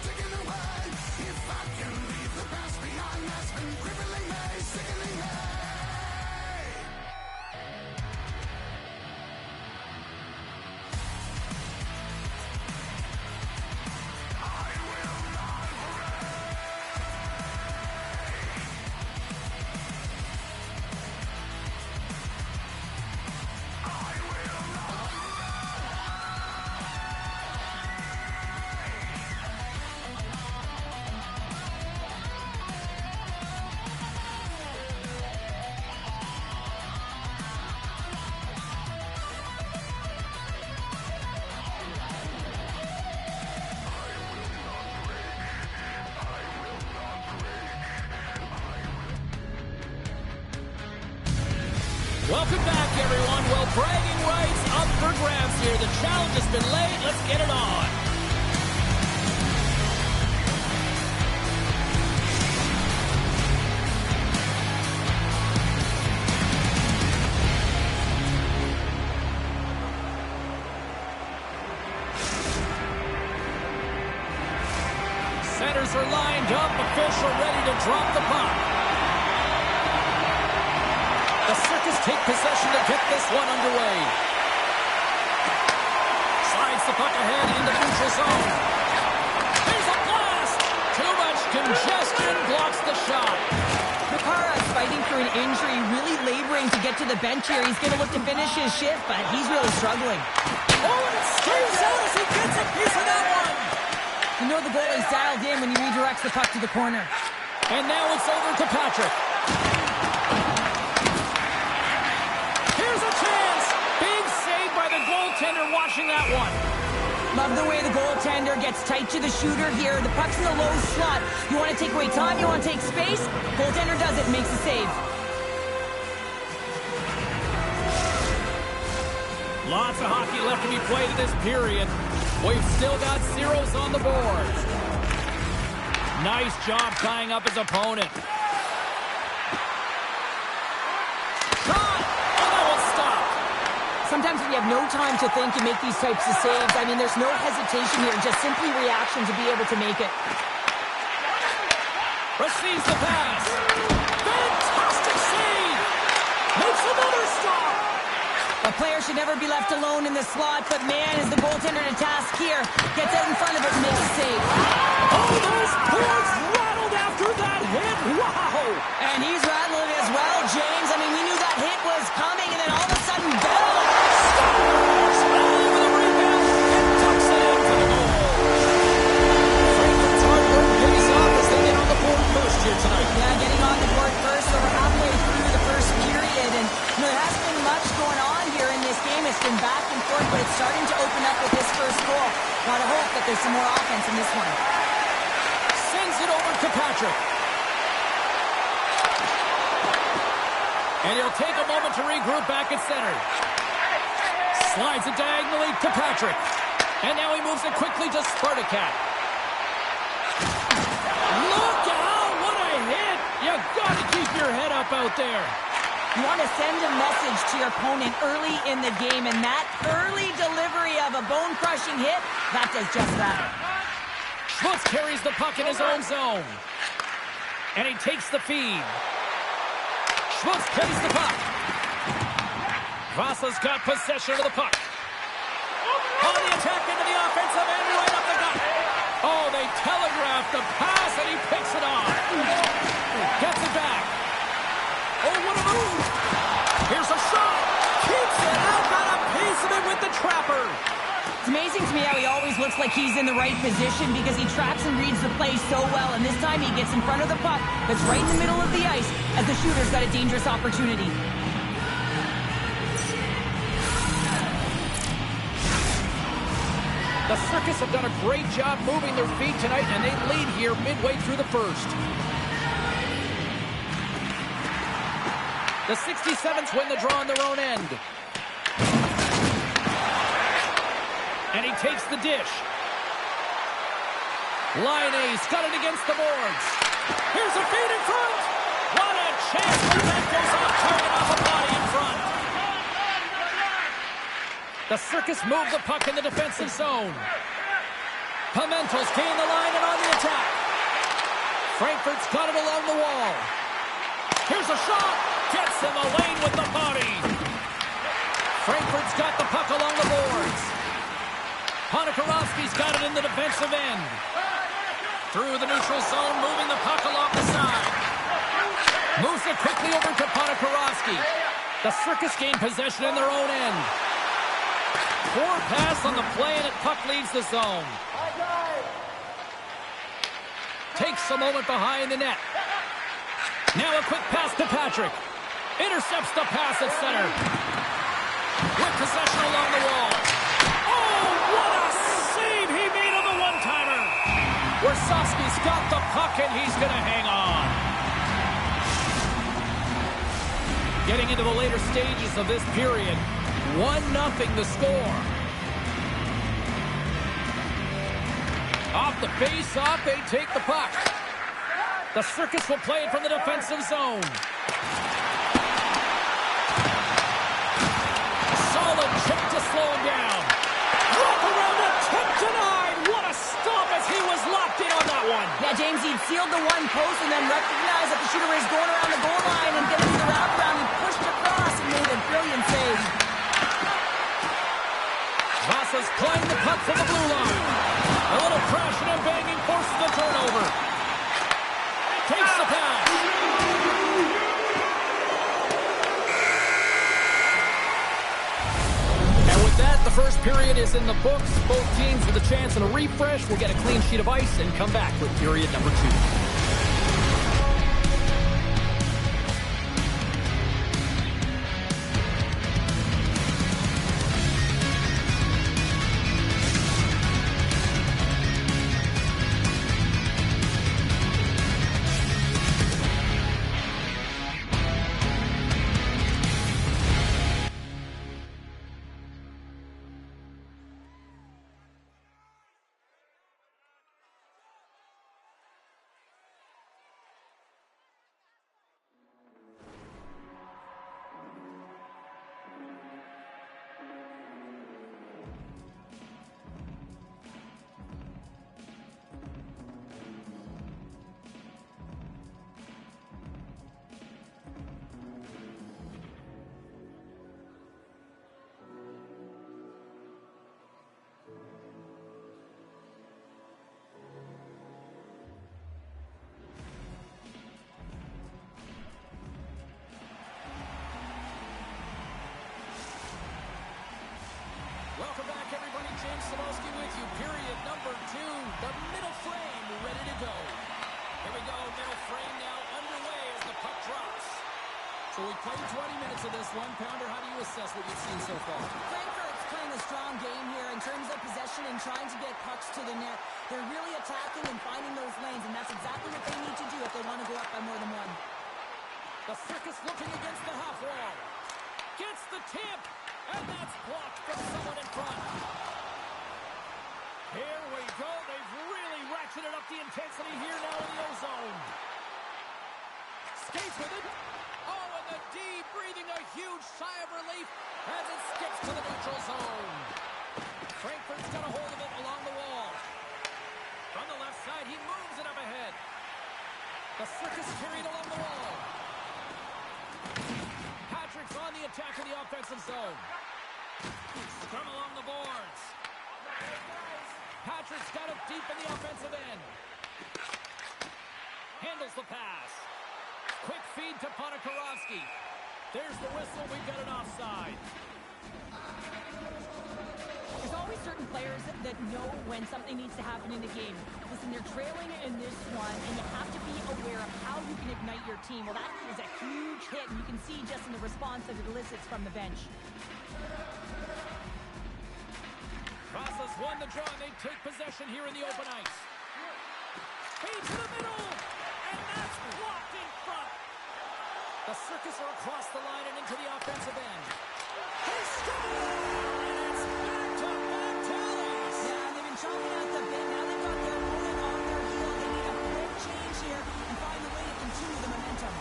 Ticking away. If I can leave the past behind, that's been crippling me, sickening me. Welcome back, everyone. Well, bragging rights up for grabs here. The challenge has been laid. Let's get it on. Centers are lined up. Official ready to drop the puck. The Circus take possession to get this one underway. Slides the puck ahead in the neutral zone. There's a blast! Too much congestion blocks the shot. Makara's fighting through an injury, really laboring to get to the bench here. He's going to look to finish his shift, but he's really struggling. Oh, and it stays out as he gets a piece of that one. You know the goalie's dialed in when he redirects the puck to the corner. And now it's over to Patrick. Here's a chance. Big save by the goaltender watching that one. Love the way the goaltender gets tight to the shooter here. The puck's in the low slot. You want to take away time, you want to take space. Goaltender does it and makes a save. Lots of hockey left to be played in this period. We've still got zeros on the board. Nice job tying up his opponent. Shot! Oh, that will stop. Sometimes when you have no time to think, you make these types of saves. I mean, there's no hesitation here, just simply reaction to be able to make it. Receives the pass. Fantastic save! Makes another stop! A player should never be left alone in the slot, but man, is the goaltender to task here. Gets out in front of it and makes a save. Oh, those boards rattled after that hit. Wow! And he's rattling as well, James. I mean, we knew that hit was coming, and then all of a sudden, Bell scores! All over the rebound and tucks it into the goal. Franklin's hard work pays off as they get on the board first here tonight. Yeah, getting on the board first, so we're halfway through the first period, and you know, there hasn't been much going on here in this game. It's been back and forth, but it's starting to open up with this first goal. Gotta hope that there's some more offense in this one. Sends it over to Patrick. And he'll take a moment to regroup back at center. Slides it diagonally to Patrick. And now he moves it quickly to Spartacat. Look out! What a hit! You gotta keep your head up out there. You want to send a message to your opponent early in the game, and that early delivery of a bone-crushing hit, that does just that. Schmutz carries the puck in his own zone. And he takes the feed. Schmutz plays the puck. Vasa's got possession of the puck. On the attack into the offensive end, right up the gut. Oh, they telegraphed the pass, and he picks it off. Gets it back. Oh, what a move! Here's a shot! Keeps it out, got a piece of it with the trapper! It's amazing to me how he always looks like he's in the right position because he tracks and reads the play so well, and this time he gets in front of the puck that's right in the middle of the ice as the shooter's got a dangerous opportunity. The Circus have done a great job moving their feet tonight, and they lead here midway through the first. The 67s win the draw on their own end. And he takes the dish. Lionel's got it against the boards. Here's a feed in front. What a chance, but that goes off target off a body in front. The Circus move the puck in the defensive zone. Pimentel's gained the line and on the attack. Frankfurt's got it along the wall. Here's a shot. Gets in the lane with the body. Frankfurt's got the puck along the boards. Ponikarovsky's got it in the defensive end. Through the neutral zone, moving the puck along the side. Moves it quickly over to Ponikarovsky. The Circus gain possession in their own end. Poor pass on the play, and the puck leaves the zone. Takes a moment behind the net. Now a quick pass to Patrick. Intercepts the pass at center. With possession along the wall. Oh, what a save he made on the one-timer. Warsawski's got the puck, and he's going to hang on. Getting into the later stages of this period, 1-0 the score. Off the face-off, they take the puck. The Circus will play it from the defensive zone. Solid check to slow him down. Wrap around, attempt denied. What a stop as he was locked in on that one. Yeah, James, he'd sealed the one post and then recognized that the shooter was going around the goal line and getting the wraparound. He pushed across and made a brilliant save. Vasa's playing the puck from the blue line. A little crashing and banging forces the turnover. Takes the pass. And with that, the first period is in the books. Both teams with a chance and a refresh will get a clean sheet of ice and come back with period number 2. Welcome back, everybody. James Cebulski with you. Period number 2. The middle frame ready to go. Here we go. Middle frame now underway as the puck drops. So we played 20 minutes of this one. Pounder, how do you assess what you've seen so far? Frankfurt's playing a strong game here in terms of possession and trying to get pucks to the net. They're really attacking and finding those lanes, and that's exactly what they need to do if they want to go up by more than one. The Circus looking against the half wall. Gets the tip. And that's blocked from someone in front. Here we go. They've really ratcheted up the intensity here now in the O-zone. Skates with it. Oh, and the D breathing a huge sigh of relief as it skips to the neutral zone. Frankfurt's got a hold of it along the wall. From the left side, he moves it up ahead. The Circus carried along the wall. Patrick's on the attack in the offensive zone. Scrum along the boards. Patrick's got it deep in the offensive end. Handles the pass. Quick feed to Ponikarovsky. There's the whistle. We've got an offside. There's always certain players that know when something needs to happen in the game. Listen, they're trailing in this one, and you have to be aware of how you can ignite your team. Well, that is a huge hit, and you can see just in the response that it elicits from the bench. Vasa's won the draw, and they take possession here in the open ice. Feed to the middle, and that's blocked in front. The Circus are across the line and into the offensive end. He scores! And it's back-to-back tallies. Yeah, they've been chomping at the bit. Now they've got their opponent on their heel. They need a quick change here and find a way to continue the momentum.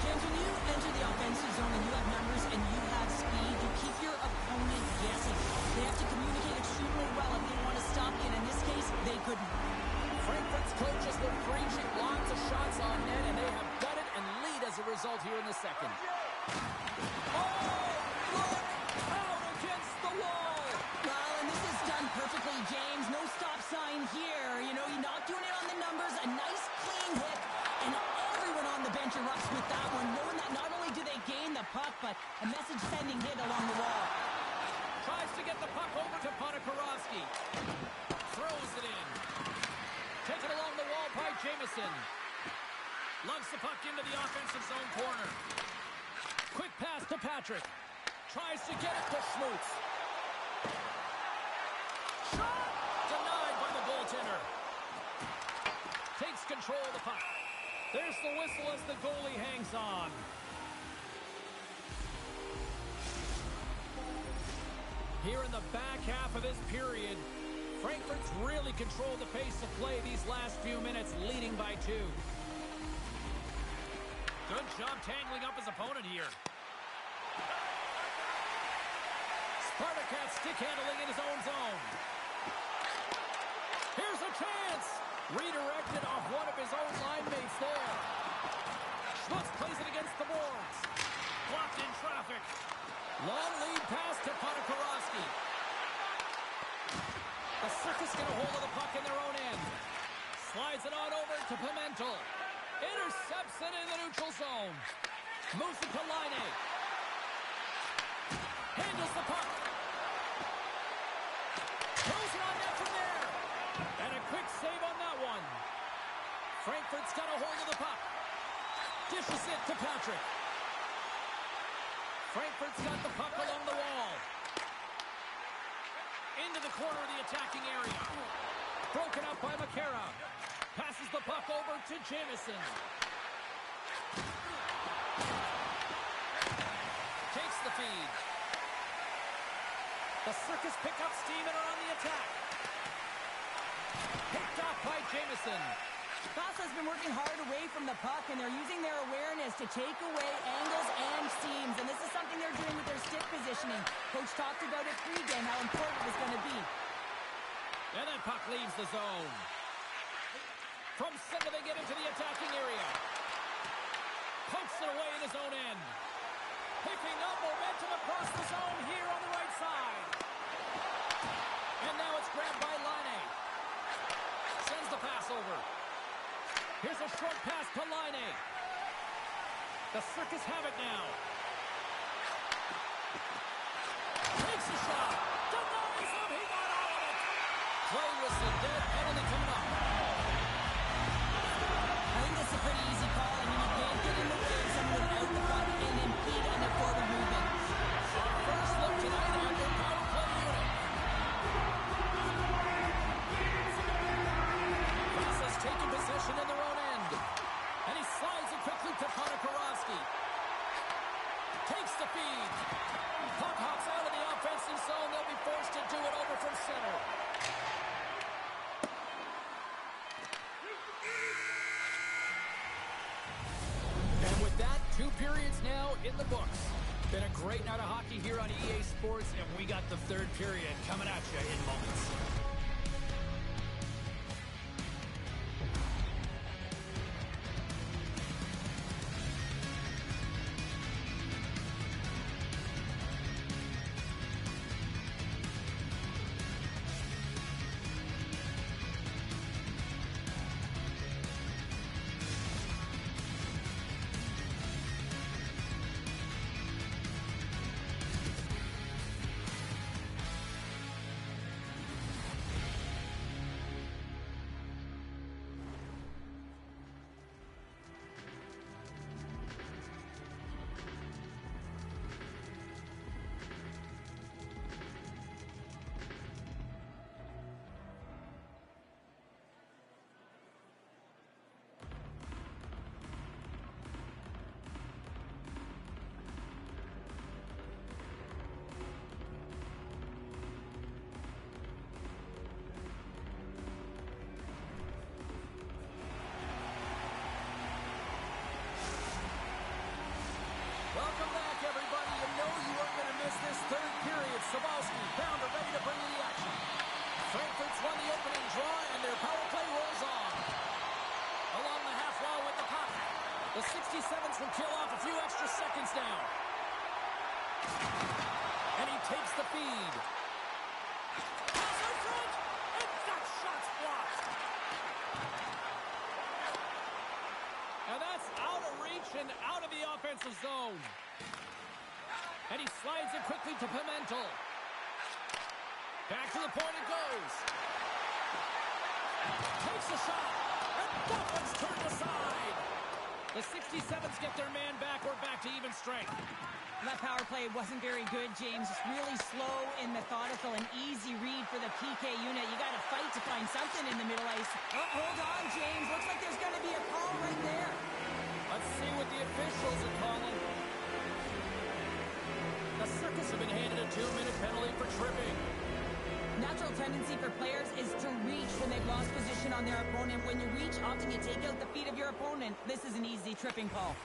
James, when you enter the offensive zone and you have numbers and you have speed, you keep your opponent guessing. They have to communicate extremely well if they want to stop you, and in this case, they couldn't. Frankfurt's coaches were preaching lots of shots on net, and they have done it and lead as a result here in the second. Oh, look out against the wall. Well, and this is done perfectly, James. No stop sign here. You know, you're not doing it on the numbers. A nice, clean hit, and everyone on the bench erupts with that one, knowing that not only do they gain the puck, but a message-sending hit along the wall. Tries to get the puck over to Ponikarovsky. Throws it in. Taken along the wall by Jamieson. Lugs the puck into the offensive zone corner. Quick pass to Patrick. Tries to get it to Schmutz. Shot! Denied by the goaltender. control of the puck. There's the whistle as the goalie hangs on. Here in the back half of this period, Frankfurt's really controlled the pace of play these last few minutes, leading by 2. Good job tangling up his opponent here. Spartacat stick handling in his own zone. Here's a chance. Redirected off one of his own line mates there. Schmutz plays it against the boards. Blocked in traffic. Long lead pass to Ponikarovsky. The Circus get a hold of the puck in their own end. Slides it on over to Pimentel. Intercepts it in the neutral zone. Moves it to Laine. Handles the puck. Throws it on net from there. And a quick save on that one. Frankfurt's got a hold of the puck. Dishes it to Patrick. Frankfurt's got the puck along the wall. Into the corner of the attacking area. Broken up by McCara. Passes the puck over to Jamison. Takes the feed. The Circus pick up steam and are on the attack. Picked off by Jamison. Vasa's been working hard away from the puck, and they're using their awareness to take away angles and seams, and this is something they're doing with their stick positioning. Coach talked about it pregame, how important it was going to be. And that puck leaves the zone. From center, they get into the attacking area. Pokes it away in his own end. Picking up momentum across the zone here on the right side. And now it's grabbed by Laine. Sends the pass over. Here's a short pass to Laine. The Circus have it now. Takes a shot. Denies him. He got out of it. Play whistle dead. Penalty coming up. I think that's a pretty easy call. I mean, you can't get in the way of someone without the puck and impede on their forward movement. First look tonight at their power play unit. Vasa's taking possession in their own end. And he slides it quickly to Ponikarovsky. Takes the feed. Puck hops out of the offensive zone. They'll be forced to do it over from center. And with that, 2 periods now in the books. Been a great night of hockey here on EA Sports, and we got the 3rd period coming at you in moments. Welcome back, everybody. You know you weren't going to miss this 3rd period. Sabalski, Pounder, ready to bring you the action. Frankfurt's won the opening draw, and their power play rolls on. Along the half wall with the puck. The 67s will kill off a few extra seconds now. And he takes the feed. Pass in front, and that shot's blocked. And that's out of reach and out of the offensive zone. And he slides it quickly to Pimentel. Back to the point it goes. Takes a shot. And that one's turned aside. The 67s get their man back. We're back to even strength. That power play wasn't very good, James. Just really slow and methodical. An easy read for the PK unit. You got to fight to find something in the middle ice. Oh, hold on, James. Looks like there's going to be tendency for players is to reach when they've lost position on their opponent. When you reach, often you take out the feet of your opponent. This is an easy tripping call.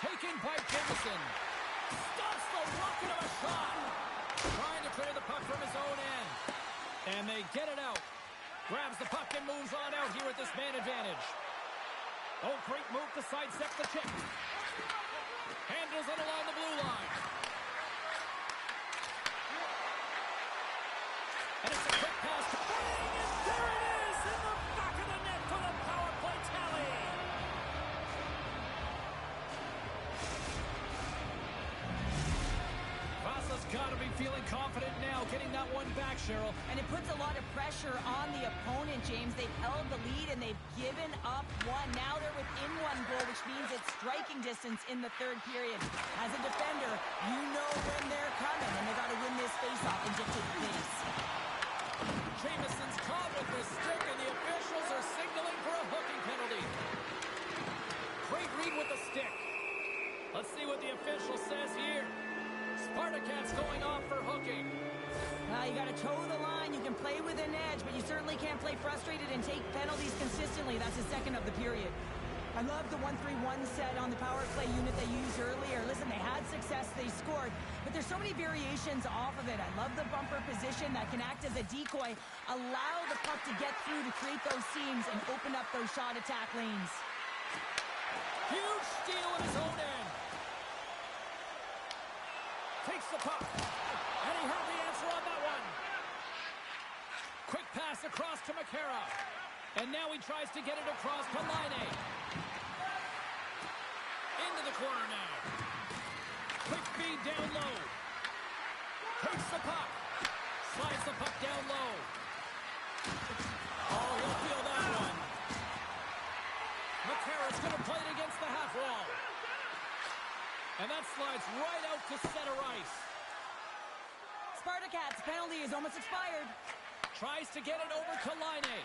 Taken by Jameson. Stops the rocket of a shot. Trying to clear the puck from his own end. And they get it out. Grabs the puck and moves on out here with this man advantage. Oh, great move to sidestep the check. Handles it along the blue line. And it's a quick pass to Bang, and there it is in the back of the net for the power play tally. Vasa's got to be feeling confident now, getting that one back, Cheryl. And it puts a lot of pressure on the opponent, James. They've held the lead and they've given up one. Now they're within one goal, which means it's striking distance in the third period. As a defender, you know when they're coming, and they got to win this faceoff and get to the base. Jameson's caught with the stick, and the officials are signaling for a hooking penalty. Great read with the stick. Let's see what the official says here. Spartacats going off for hooking. You got to toe the line. You can play with an edge, but you certainly can't play frustrated and take penalties consistently. That's the second of the period. I love the 1-3-1 set on the power play unit they used earlier. Listen, they had success, they scored, but there's so many variations off of it. I love the bumper position that can act as a decoy, allow the puck to get through to create those seams and open up those shot attack lanes. Huge steal at his own end. Takes the puck, and he had the answer on that one. Quick pass across to McCara, and now he tries to get it across to Laine. Into the corner now. Quick feed down low. Takes the puck. Slides the puck down low. Oh, he'll feel that one. McCarra's going to play it against the half wall. And that slides right out to center ice. Spartacats penalty is almost expired. Tries to get it over to Laine.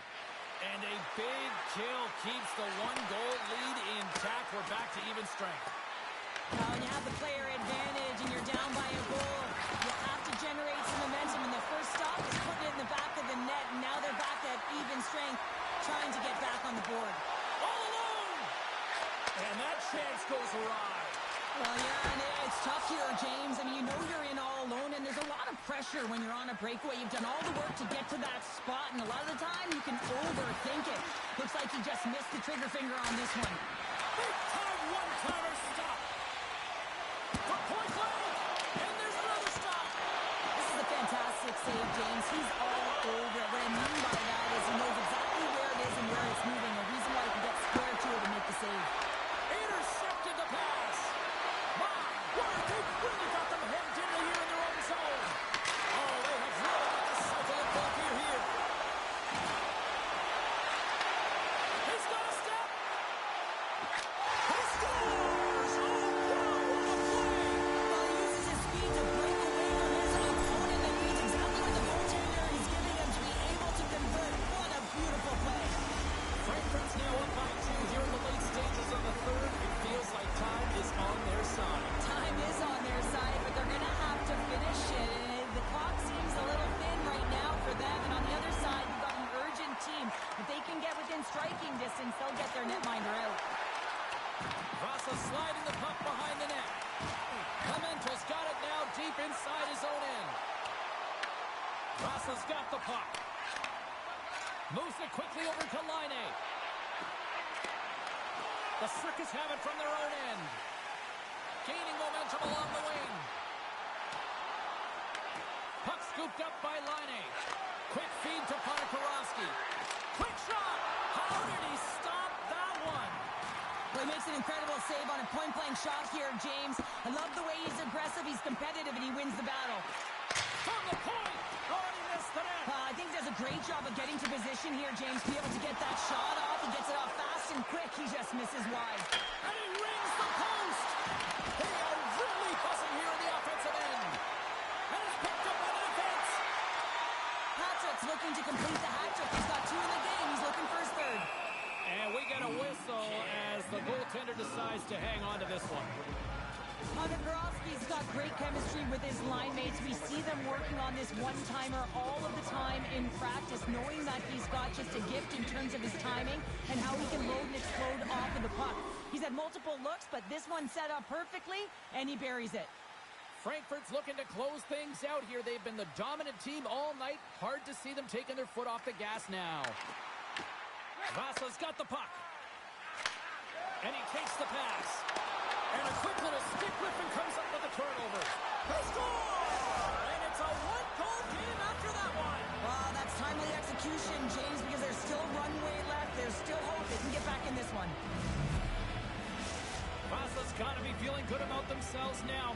And a big kill keeps the one-goal lead intact. We're back to even strength. When you have the player advantage and you're down by a goal, you have to generate some momentum. And the first stop is putting it in the back of the net. And now they're back at even strength, trying to get back on the board. All alone! And that chance goes awry. Well, yeah, and it's tough here, James. I mean, you know you're in all alone, and there's a lot of pressure when you're on a breakaway. You've done all the work to get to that spot, and a lot of the time you can overthink it. Looks like he just missed the trigger finger on this one. Big time one-timer stop. For point blank, and there's another stop. This is a fantastic save, James. He's all over it. What I mean by that is he knows exactly where it is and where it's moving. A reason why he can get square to it and make the save. Intercepted the pass. They've really got them hemmed in here in their own zone. Oh, they have really got the cycle of Pulp here. He's got a step. He scores! Oh, wow, what a play! Well, he uses his speed to break away from his opponent and reads exactly what the goaltender is giving him to be able to convert. What a beautiful play. Frankfurt's now up by 2 here in the late stages of the third. It feels like time is on their side. Time is on their side, but they're going to have to finish it. And the clock seems a little thin right now for them. And on the other side, you've got an urgent team. If they can get within striking distance, they'll get their netminder out. Vasa sliding the puck behind the net. Clemento's got it now deep inside his own end. Vasa's got the puck. Moves it quickly over to Laine. The Circus have it from their own end. Gaining momentum along the wing. Puck scooped up by Laine. Quick feed to Ponikarovsky. Quick shot! How did he stop that one? Well, he makes an incredible save on a point-blank shot here, James. I love the way he's aggressive, he's competitive, and he wins the battle. From the point! Oh, and he missed the net! I think he does a great job of getting to position here, James. Be able to get that shot off. He gets it off fast and quick. He just misses wide. And he rings the post! They are really buzzing here in the offensive end. And it's picked up by the defense. Patrick's looking to complete the hat-trick. He's got 2 in the game. He's looking for his third. And we get a whistle as the goaltender decides to hang on to this one. Ponegorowski's got great chemistry with his line mates. We see them working on this one-timer all of the time in practice, knowing that he's got just a gift in terms of his timing and how he can load and explode off of the puck. He's had multiple looks, but this one set up perfectly, and he buries it. Frankfurt's looking to close things out here. They've been the dominant team all night. Hard to see them taking their foot off the gas now. Vasa's got the puck. And he takes the pass. And a quick little stick lift and comes up with a turnover. They score! And it's a one-goal game after that one. Well, that's timely execution, James, because there's still runway left. There's still hope they can get back in this one. Vasa's got to be feeling good about themselves now.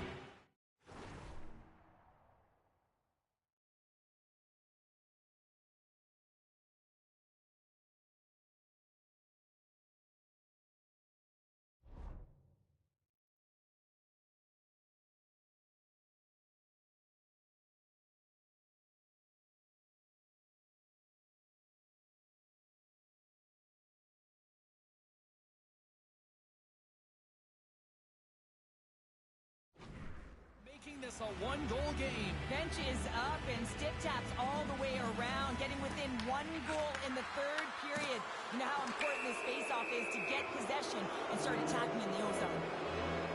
Making this a one-goal game. Bench is up and stick taps all the way around, getting within one goal in the third period. You know how important this face-off is to get possession and start attacking in the O-zone.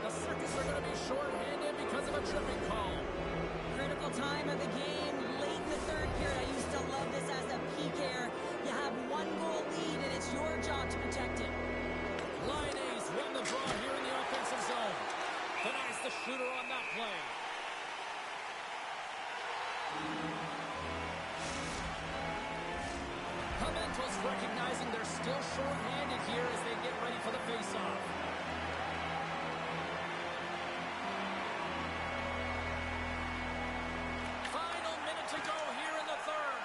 The Circus are going to be short-handed because of a tripping call. Critical time of the game, late in the third period. I used to love this as a PKer. You have one goal lead, and it's your job to protect it. Line A's win the draw here in the offensive zone. Denies the shooter on that play. Pimentel's recognizing they're still short-handed here as they get ready for the face-off. Final minute to go here in the third.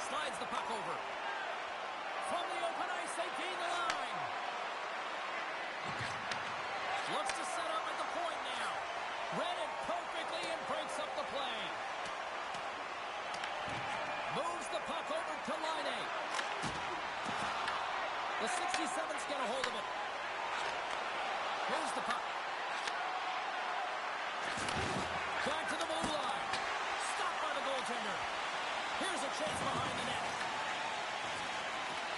Slides the puck over. From the open ice, they gain the line. Looks to set up at the point now. Read it perfectly and breaks up the play. Moves the puck over to line A. The 67's get a hold of it. Here's the puck. Back to the blue line. Stopped by the goaltender. Here's a chance behind the net.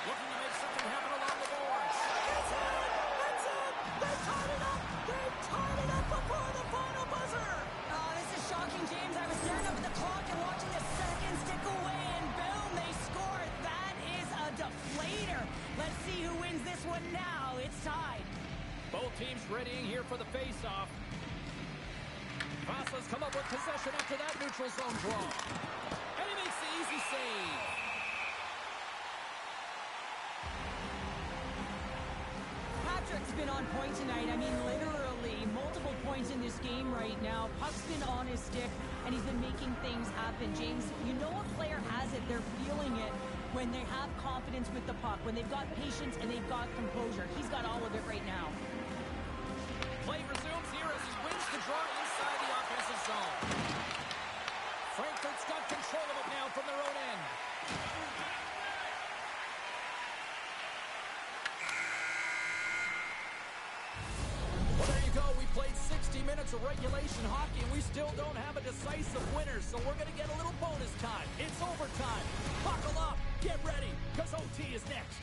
Looking to make something happen along the boards. It's in! It's in! They tied it up! They tied it up before the final buzzer! Oh, this is shocking, James. I was staring up at the clock and watching the seconds tick away, and boom, they scored. That is a deflator. Let's see who wins this one now. It's tied. Both teams readying here for the face-off. Vasa's come up with possession after that neutral zone draw. And he makes the easy save. Patrick's been on point tonight. I mean, literally, multiple points in this game right now. Puck's been on his stick, and he's been making things happen. James, you know a player has it. They're feeling it when they have confidence with the puck, when they've got patience and they've got composure. He's got all of it right now. Play resumes here as he wins the draw inside the offensive zone. Frankfurt's got control of it now from their own end. Well, there you go. We played 60 minutes of regulation hockey, and we still don't have a decisive winner, so we're going to get a little bonus time. It's overtime. Buckle up. Get ready, because OT is next.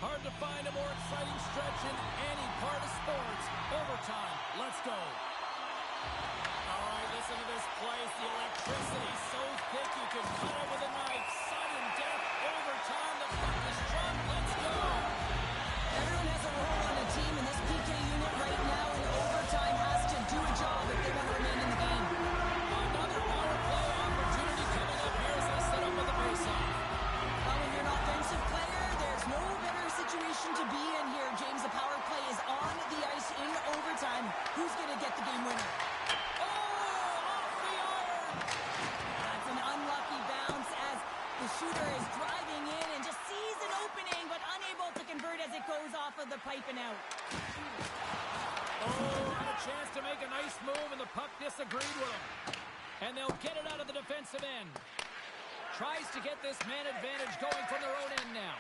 Hard to find a more exciting stretch in any part of sports. Overtime. Let's go. All right, listen to this place. The electricity so thick you could cut it with a knife. Sudden death. Overtime. The puck is dropped. Let's go. Everyone has a role on the team, and this PK unit right now in overtime has to do a job if they want to remain in the game. Another power play opportunity coming up here as they set up with the faceoff. Well, when you're an offensive player, there's no better situation to be in here, James. The power play is on the ice in overtime. Who's going to get the game winner? Oh, off the iron. That's an unlucky bounce as the shooter is driving in and just sees an opening, but unable to convert as it goes off of the pipe and out. Oh, had a chance to make a nice move, and the puck disagreed with him. And they'll get it out of the defensive end. Tries to get this man advantage going from their own end now.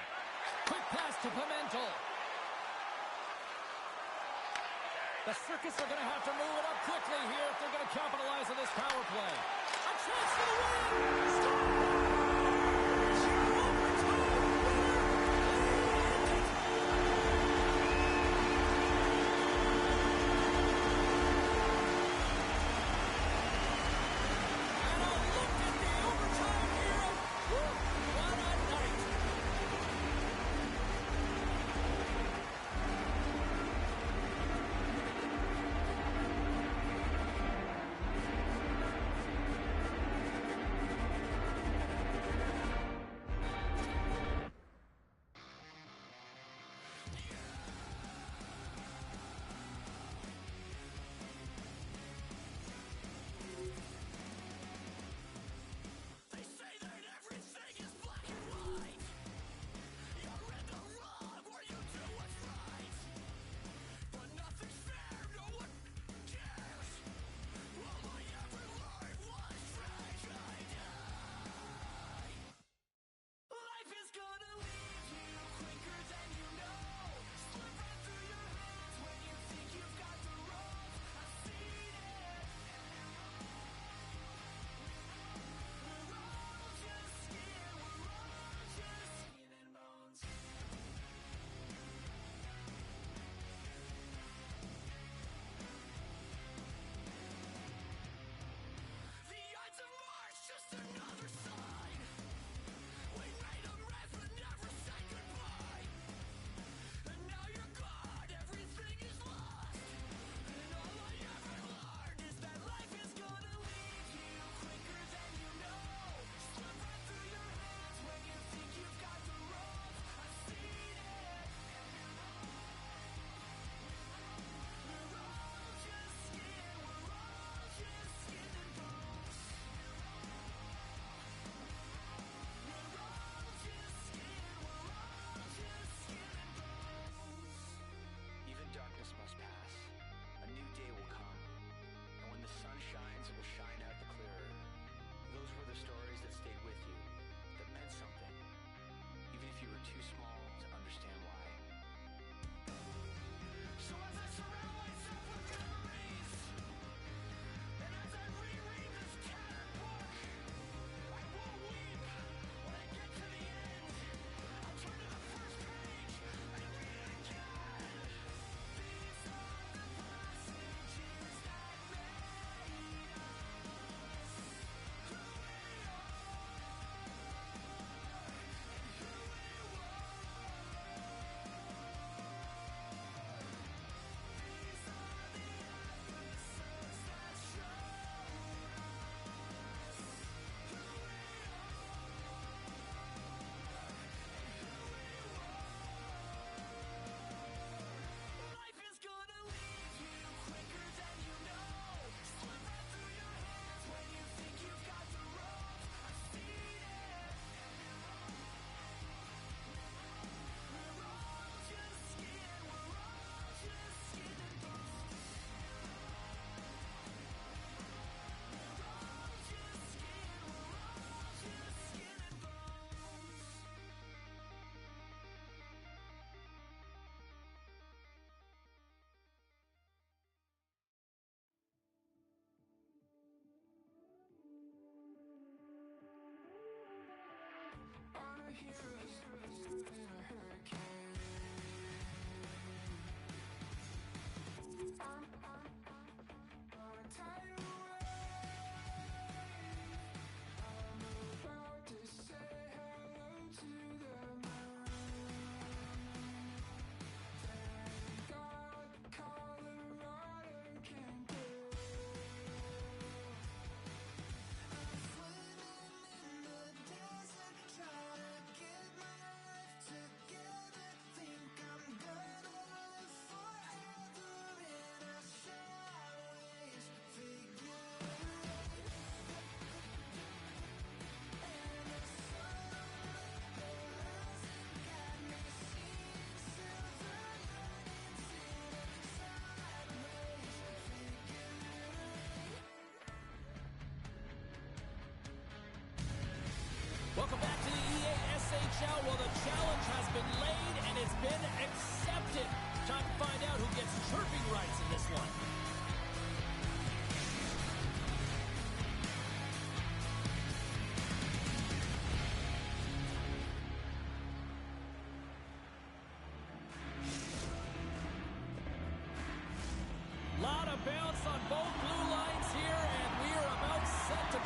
Quick pass to Pimentel. The Circus are going to have to move it up quickly here if they're going to capitalize on this power play. A chance for the win!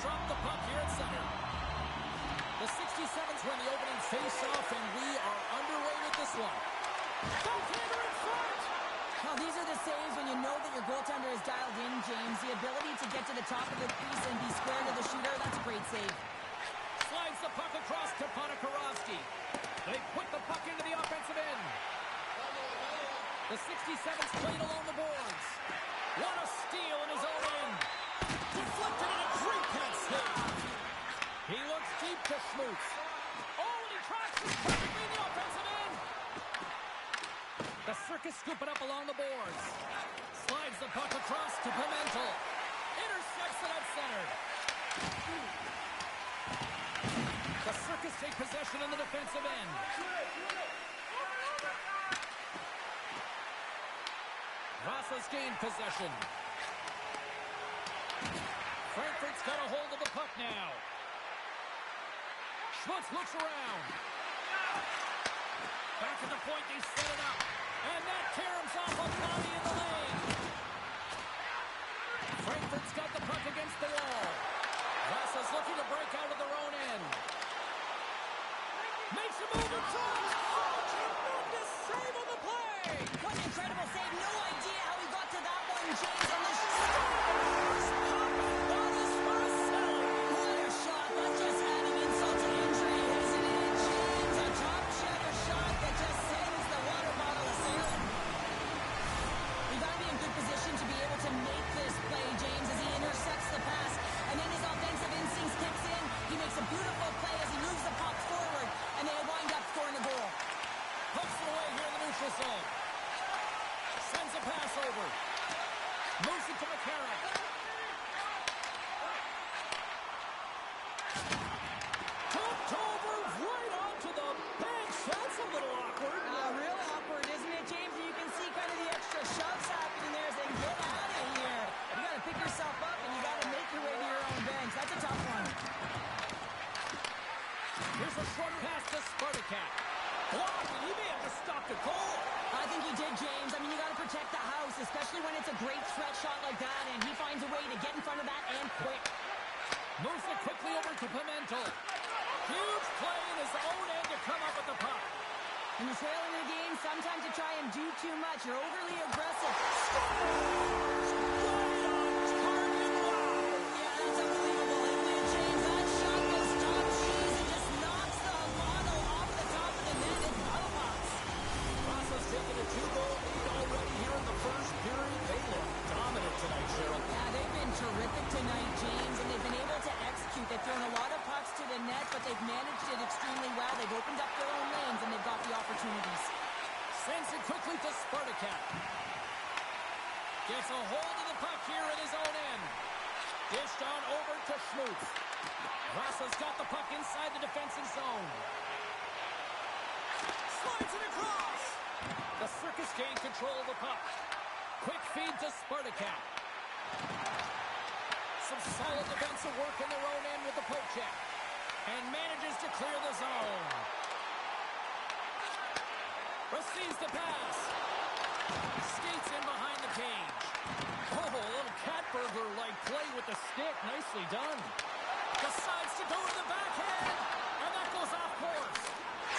drop the puck here at center. The 67s win the opening face-off, and we are underway with this one. Goaltender in front! Well, these are the saves when you know that your goaltender is dialed in, James. The ability to get to the top of the crease and be square to the shooter, that's a great save. Slides the puck across to Ponikarovsky. They put the puck into the offensive end. The 67s played along the boards. What a steal in his own end. Deflected in a great pass hit. He looks deep to Schmutz. Oh, and he tracks it perfectly in the offensive end. The Circus scoop it up along the boards. Slides the puck across to Pimentel. Intercepts it at center. The Circus take possession in the defensive end. Vasa's gained possession. Frankfurt's got a hold of the puck now. Schmutz looks around. Back at the point, they set it up. And that caroms off a body in the lane. Frankfurt's got the puck against the wall. Vasa's looking to break out of their own end. Makes a move in front. Oh, tremendous save on the play. What an incredible save. No idea how he got to that one, James. On the what a shot. That just adding insult to injury, isn't it, James? A top cheddar shot that just sends the water bottle a-sailing. You got to be in good position to be able to make this play, James, as he intercepts the pass. And then his offensive instincts kicks in. He makes a beautiful play as he moves the puck forward. And they wind up scoring a goal. Hooks it away here in the neutral zone. Sends a pass over. Moves it to McCarron. Tipped over right onto the bench. That's a little awkward. Real awkward, isn't it, James? And you can see kind of the extra shoves happening there saying, get out of here. You got to pick yourself up and you got to make your way to your own bench. That's a tough one. Here's a short pass to Spartacat. Blocked, and he may have just stopped a goal. I think he did, James. I mean, you got to protect the house, especially when it's a great stretch shot like that, and he finds a way to get in front of that and quick. Moves it quickly over to Pimentel. Huge play in his own end to come up with the puck. When you're trailing in a game, sometimes you try and do too much. You're overly aggressive. Terrific tonight, James, and they've been able to execute. They've thrown a lot of pucks to the net, but they've managed it extremely well. They've opened up their own lanes, and they've got the opportunities. Sends it quickly to Spartacat. Gets a hold of the puck here in his own end. Dished on over to Schmutz. Vasa's got the puck inside the defensive zone. Slides it across. The Circus gain control of the puck. Quick feed to Spartacat. Some solid defensive work in their own end with the poke check. And manages to clear the zone. Receives the pass. Skates in behind the cage. Oh, a little Katberger-like play with the stick. Nicely done. Decides to go to the backhand. And that goes off course.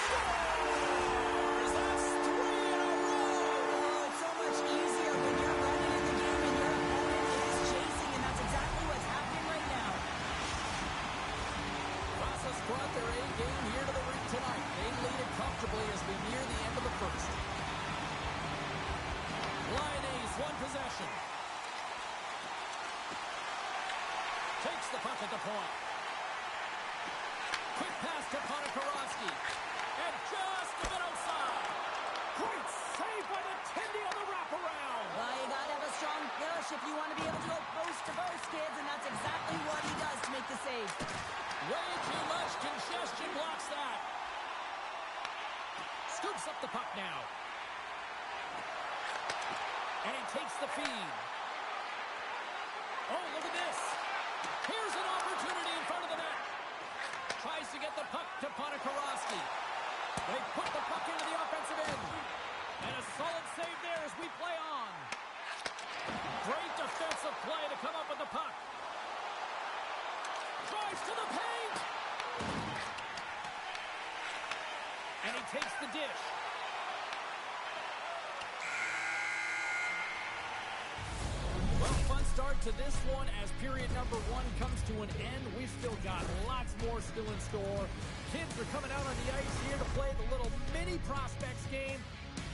Scores! That's 3 in a row! Oh, it's so much easier when you're running in the game and your opponent is chasing, and that's exactly what's happening right now. Vasa's brought their A game here to the rink tonight. They lead it comfortably as we near the end of the first. Line A's one possession. Takes the puck at the point. Quick pass to Ponikarovsky. And just a bit outside. Great save by the Tindy on the wraparound. Well, you got to have a strong push if you want to be able to go post to post, kids, and that's exactly what he does to make the save. Way too much congestion blocks that. Scoops up the puck now. And he takes the feed. Oh, look at this. Here's an opportunity in front of the net. Tries to get the puck to Ponikarovsky. They put the puck into the offensive end. And a solid save there as we play on. Great defensive play to come up with the puck. drives to the paint. And he takes the dish. Well, fun start to this one as period number 1 comes to an end. We've still got lots more still in store. Kids are coming out on the ice here to play the little mini prospects game,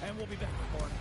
and we'll be back with more.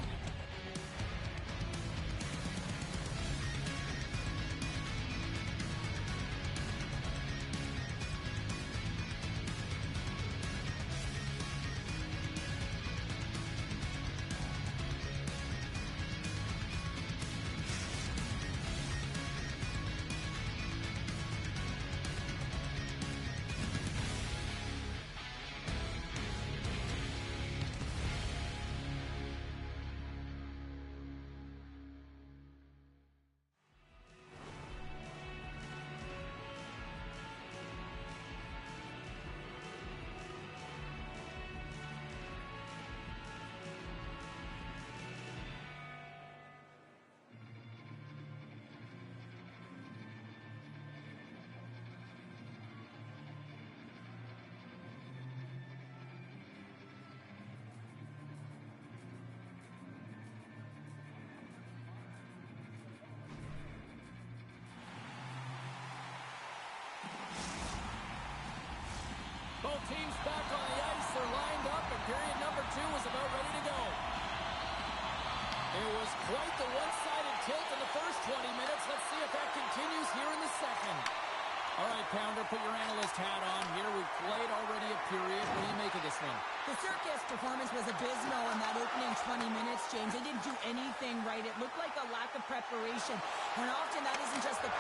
Both teams back on the ice. They're lined up, and period number 2 is about ready to go. It was quite the one-sided tilt in the first 20 minutes. Let's see if that continues here in the second. All right, Pounder, put your analyst hat on here. We've played already a period. What do you make of this one? The circus performance was abysmal in that opening 20 minutes, James. They didn't do anything right. It looked like a lack of preparation. And often that isn't just the...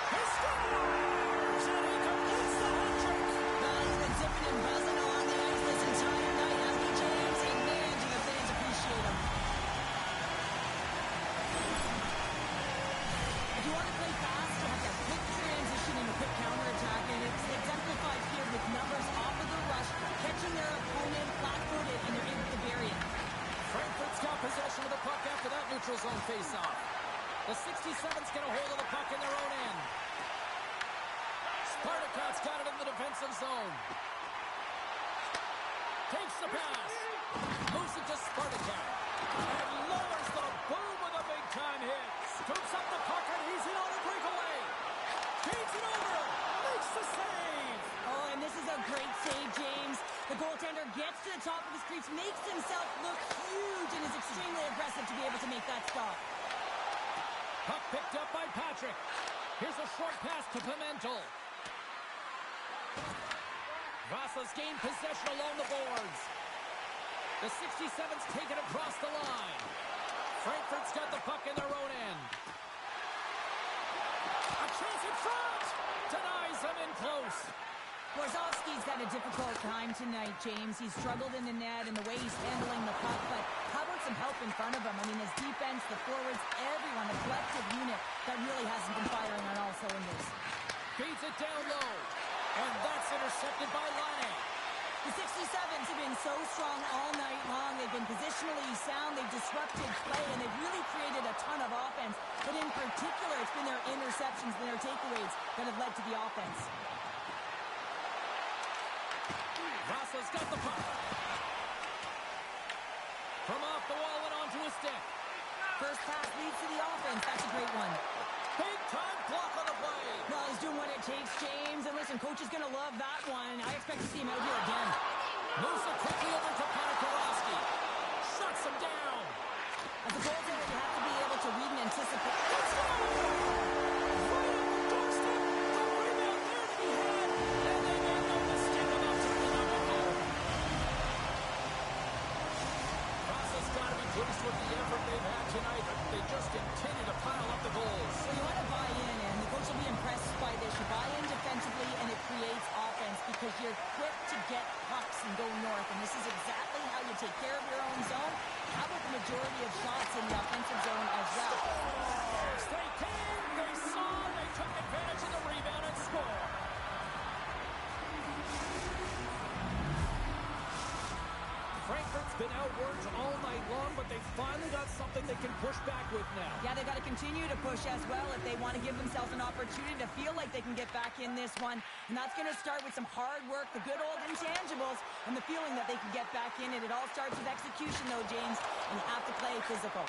Zipping and buzzing along the ice this entire night, hasn't he, James? And man, do the fans appreciate him. If you want to play fast, you have that quick transition and a quick counterattack, and it's exemplified here with numbers off of the rush, catching their opponent flat-footed, and they're able to bury it. Frankfurt's got possession of the puck after that neutral zone face-off. The 67's get a hold of the puck in their own end. Spartakot's got it in the defensive zone. Takes the pass. Moves it to Spartakat. And lowers the boom with a big-time hit. Scoops up the puck, and he's in on a breakaway. Feeds it over. Makes the save. Oh, and this is a great save, James. The goaltender gets to the top of his crease, makes himself look huge, and is extremely aggressive to be able to make that stop. Puck picked up by Patrick. Here's a short pass to Pimentel. Vasa's gained possession along the boards. The 67's taken across the line. Frankfurt's got the puck in their own end. A chance in front! Denies him in close. Warzowski's had a difficult time tonight, James. He's struggled in the net and the way he's handling the puck, but how about some help in front of him? I mean, his defense, the forwards, everyone, the collective unit that really hasn't been firing on all cylinders. Feeds it down low. And that's intercepted by Laine. The 67s have been so strong all night long. They've been positionally sound. They've disrupted play, and they've really created a ton of offense. But in particular, it's been their interceptions and their takeaways that have led to the offense. Vasa's got the puck. From off the wall and onto a stick. First pass leads to the offense. That's a great one. Big-time block on the play. No, he's doing what it takes, James. And listen, coach is going to love that one. I expect to see him out here again. Moves it quickly over to Panakarowski. Shuts him down. As a goaltender, you have to be able to read and anticipate. Let's go! Right on the doorstep. The rebound there to be had. And they make no mistake about turning up a goal. Vasa's got to be pleased with the effort they've had tonight. They just continue to pile up the goals. So you want to buy in, and the coach will be impressed by this. You buy in defensively, and it creates offense because you're quick to get pucks and go north. And this is exactly how you take care of your own zone. How about the majority of shots in the offensive zone as well? They came, they saw, they took advantage of the rebound and scored. Frankfurt's been outworked all night long, but they finally got something they can push back with now. Yeah, they've got to continue to push as well if they want to give themselves an opportunity to feel like they can get back in this one. And that's going to start with some hard work, the good old intangibles, and the feeling that they can get back in it. It all starts with execution, though, James, and you have to play physical.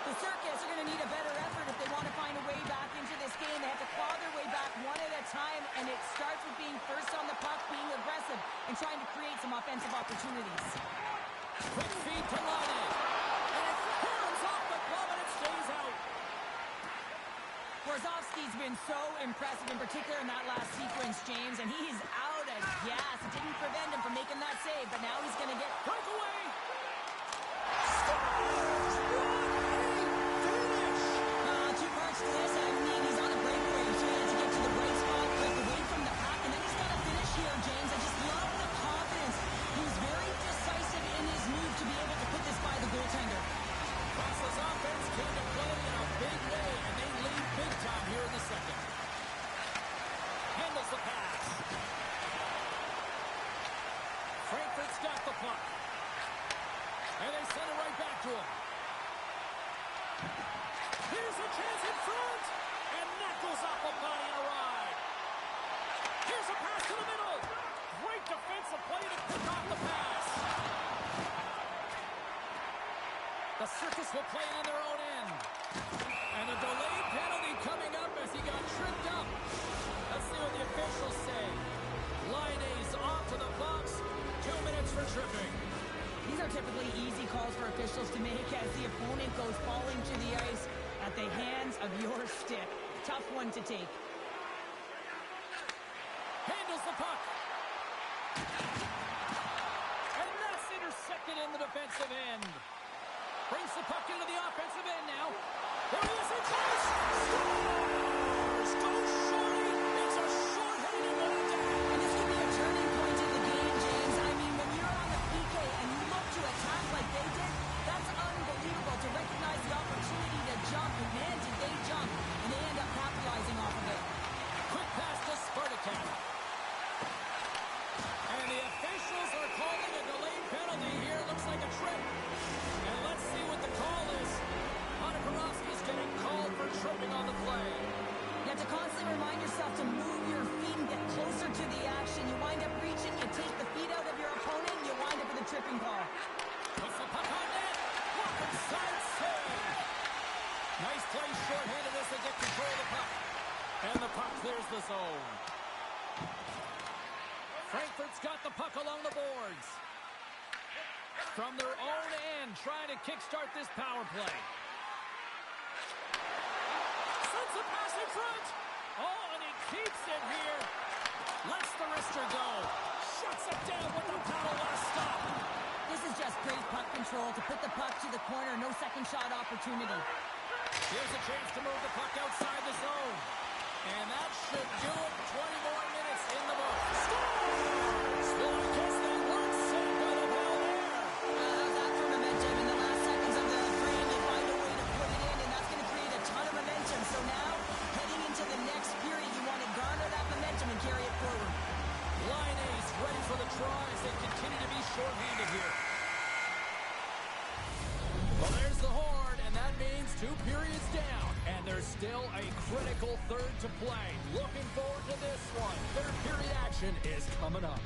The Circus are going to need a better effort if they want to find a way back into this game. They have to claw their way back one at a time, and it starts with being first on the puck, being aggressive, and trying to create some offensive opportunities. Quick feed to Laine. And it comes off the glove, and it stays out. Warzowski's been so impressive, in particular in that last sequence, James, and he's out of gas. It didn't prevent him from making that save, but now he's going to get... Breakaway! Two parts to this. I mean, he's on a breakaway. He's trying to get to the right spot, break away from the pack, and then he's got to finish here, James. I just love the confidence. He was very decisive in his move to be able to put this by the goaltender. Russell's offense came to play in a big way, and they lead big time here in the second. Handles the pass. Frankfurt's got the puck. And they send it right back to him. Here's a chance in front. And that goes off a body and a ride. Here's a pass to the middle. Great defensive play to pick off the pass. The Circus will play it in their own end. And a delayed penalty coming up as he got tripped up. Let's see what the officials say. Laine's off to the box. 2 minutes for tripping. These are typically easy calls for officials to make as the opponent goes falling to the ice at the hands of your stick. Tough one to take. Handles the puck. And that's intercepted in the defensive end. Brings the puck into the offensive end now. There he is in chase. Scores! Goes Shorty. It's a short-handed one attack. And this could be a turning point in the game, James. I mean, when you're on the PK and you look to attack like they did, that's unbelievable to recognize the opportunity to jump. And man, did they jump. And they end up capitalizing off of it. Quick pass to Spartakat. And the officials are calling a delayed penalty here. Looks like a trip. And let's see what the call is. Monikarovsky's getting called for tripping on the play. You have to constantly remind yourself to move your feet and get closer to the action. You wind up reaching, you take the feet out of your opponent, and you wind up with a tripping call. Puts the puck on net. Walking side save. Nice play short-handed as they get control of the puck. And the puck clears the zone. Frankfurt's got the puck along the boards. From their own end, trying to kickstart this power play. Sends a pass in front. Oh, and he keeps it here. Lets the wrister go. Shuts it down with the paddle last stop. This is just great puck control to put the puck to the corner. No second shot opportunity. Here's a chance to move the puck outside the zone. And that should do it. 20 more minutes in the book. Scores! Well, I guess they weren't saved by the bell there. That's after momentum. In the last seconds of the frame, they find a way to put it in, and that's going to create a ton of momentum. So now, heading into the next period, you want to garner that momentum and carry it forward. Laine's ready for the try as they continue to be shorthanded here. Well, there's the horn, and that means 2 periods down. And there's still a critical third to play. Looking forward to this one. Third period action is coming up.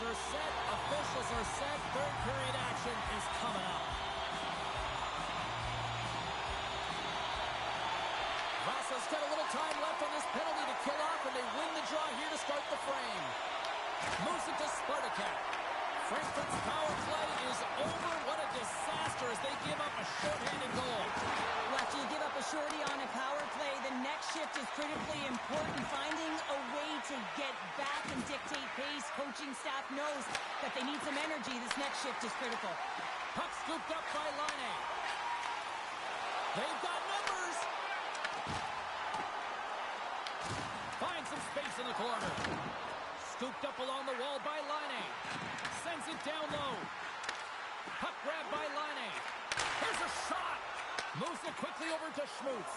are set. Officials are set. Third period action is coming up. Vasa's got a little time left on this penalty to kill off, and they win the draw here to start the frame. Moves it to Spartacat. Frankfurt's power play is over. What a disaster as they give up a shorthanded goal. Well, after you give up a shorty on a power play, the next shift is critically important. Finding a way to get back and dictate pace. Coaching staff knows that they need some energy. This next shift is critical. Puck scooped up by Laine. They've got numbers. Finds some space in the corner. Scooped up along the wall by Laine. Sends it down low. Puck grab by Laine. Here's a shot. Moves it quickly over to Schmutz.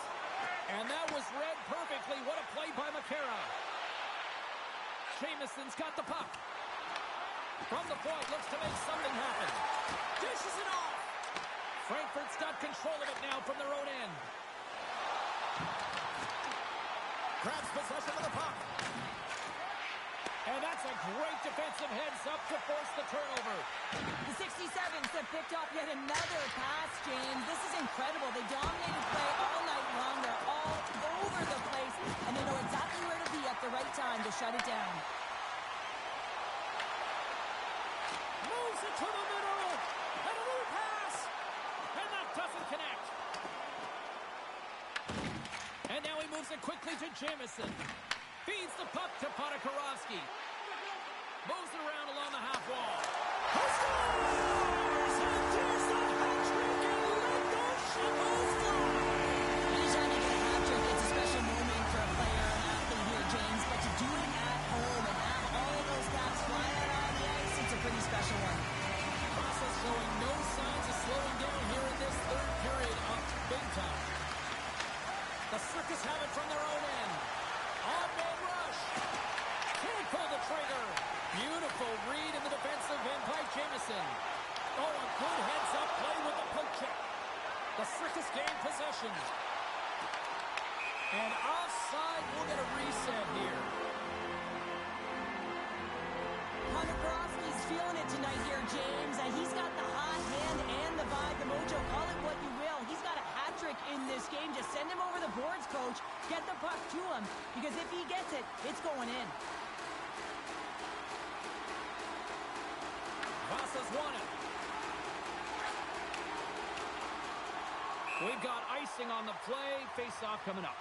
And that was read perfectly. What a play by McCara. Jamieson's got the puck. From the point, looks to make something happen. Dishes it off. Frankfurt's got control of it now from their own end. Grabs possession of the puck. And that's a great defensive heads-up to force the turnover. The 67s have picked up yet another pass, James. This is incredible. They dominated play all night long. They're all over the place, and they know exactly where to be at the right time to shut it down. Moves it to the middle. And a new pass. And that doesn't connect. And now he moves it quickly to Jamieson. Feeds the puck to Podakarovsky. Moves it around along the half wall. He scores! And there's the hat-trick, and let those shackles fly! Anytime you get a hat-trick, it's a special moment for a player, an athlete here, James. But to do it at home and have all of those caps flying out on the ice, it's a pretty special one. Process showing no signs of slowing down here in this third period up big time. The Circus have it from their own end. On-man rush. Can't pull the trigger. Beautiful read in the defensive end by Jamieson. Oh, a good heads-up play with the poke check. The Circus gain possession. And offside, we'll get a reset here. Podakarovsky's feeling it tonight here, James. He's got the hot hand and the vibe, the mojo. Call it what you will. He's got a hat-trick in this game. Just send him over the boards, coach. Get the puck to him, because if he gets it, it's going in. Vasa's won it. We've got icing on the play. Face-off coming up.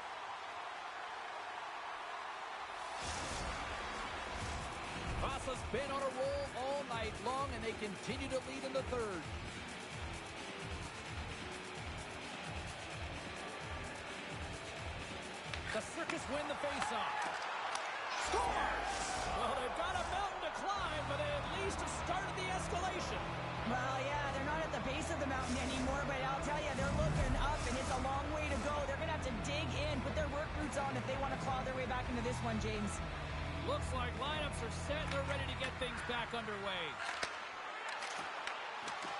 Vasa's been on a roll all night long, and they continue to lead in the third. The Circus win the face-off. Scores! Well, they've got a mountain to climb, but they at least have started the escalation. Well, yeah, they're not at the base of the mountain anymore, but I'll tell you, they're looking up, and it's a long way to go. They're going to have to dig in, put their work boots on if they want to claw their way back into this one, James. Looks like lineups are set. They're ready to get things back underway.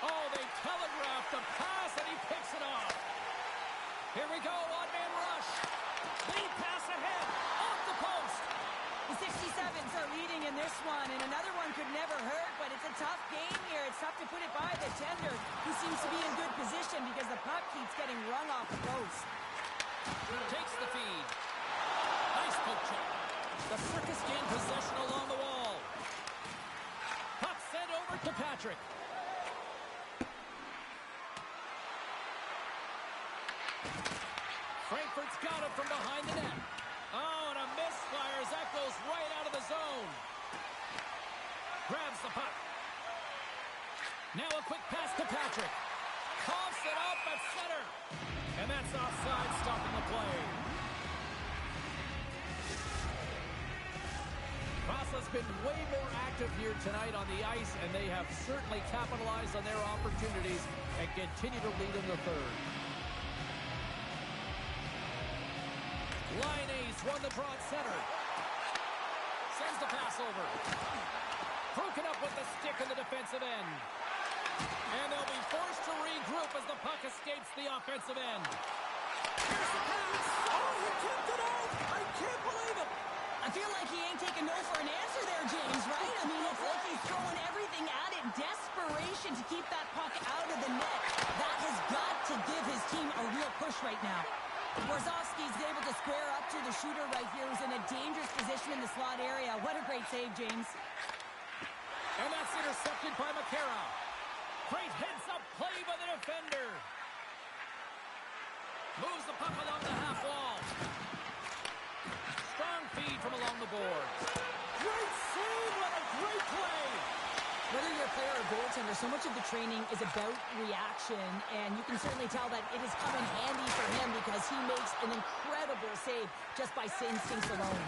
Oh, they telegraphed the pass, and he picks it off. Here we go, one-man rush. Lead pass ahead, off the post. The 67s are leading in this one, and another one could never hurt, but it's a tough game here. It's tough to put it by the tender, who seems to be in good position because the puck keeps getting rung off the post. Takes the feed. Nice poke check. The Circus gain possession along the wall. Puck sent over to Patrick. Frankfurt's got it from behind the net. Oh, and a misfire as that goes right out of the zone. Grabs the puck. Now a quick pass to Patrick. Coughs it up at center. And that's offside, stopping the play. Vasa's been way more active here tonight on the ice, and they have certainly capitalized on their opportunities and continue to lead in the third. Laine's won the draw at center. Sends the pass over. Broken up with the stick in the defensive end. And they'll be forced to regroup as the puck escapes the offensive end. Here's the pass. Oh, he tipped it out. I can't believe it. I feel like he ain't taking no for an answer there, James, right? I mean, it's like he's throwing receiver right here who's in a dangerous position in the slot area. What a great save, James. And that's intercepted by McCarra. Great heads-up play by the defender. Moves the puck along the half wall. Strong feed from along the boards. Great save! What a great play! Whether you're a player or goaltender, so much of the training is about reaction, and you can certainly tell that it has come in handy for him because he makes an incredible save just by instincts alone.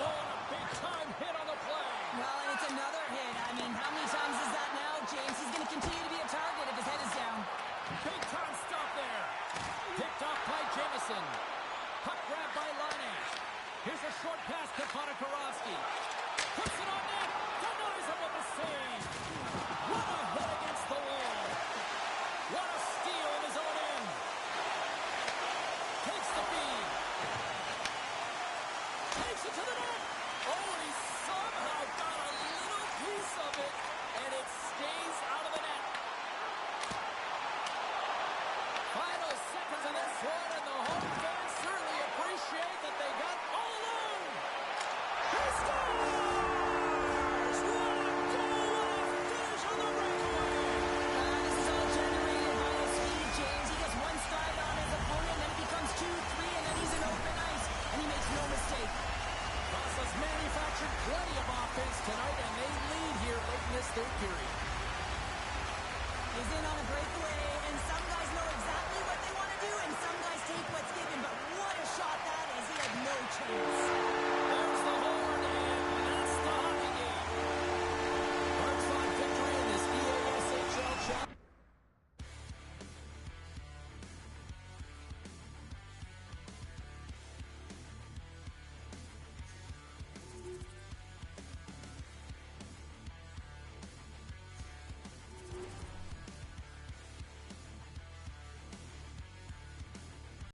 Oh, and a big-time hit on the play. Well, and it's another hit. I mean, how many times is that now, James? He's going to continue to be a target if his head is down. Big-time stop there. Picked off by Jamison. Puck grab by Laine. Here's a short pass to Ponikarovsky. Puts it on net. Denies him with the save. What a hit against the wall. What a steal in his own end. Takes the feed. Takes it to the net. Oh, and he somehow got a little piece of it, and it stays out of the net. Final seconds of this one, and the home fans certainly appreciate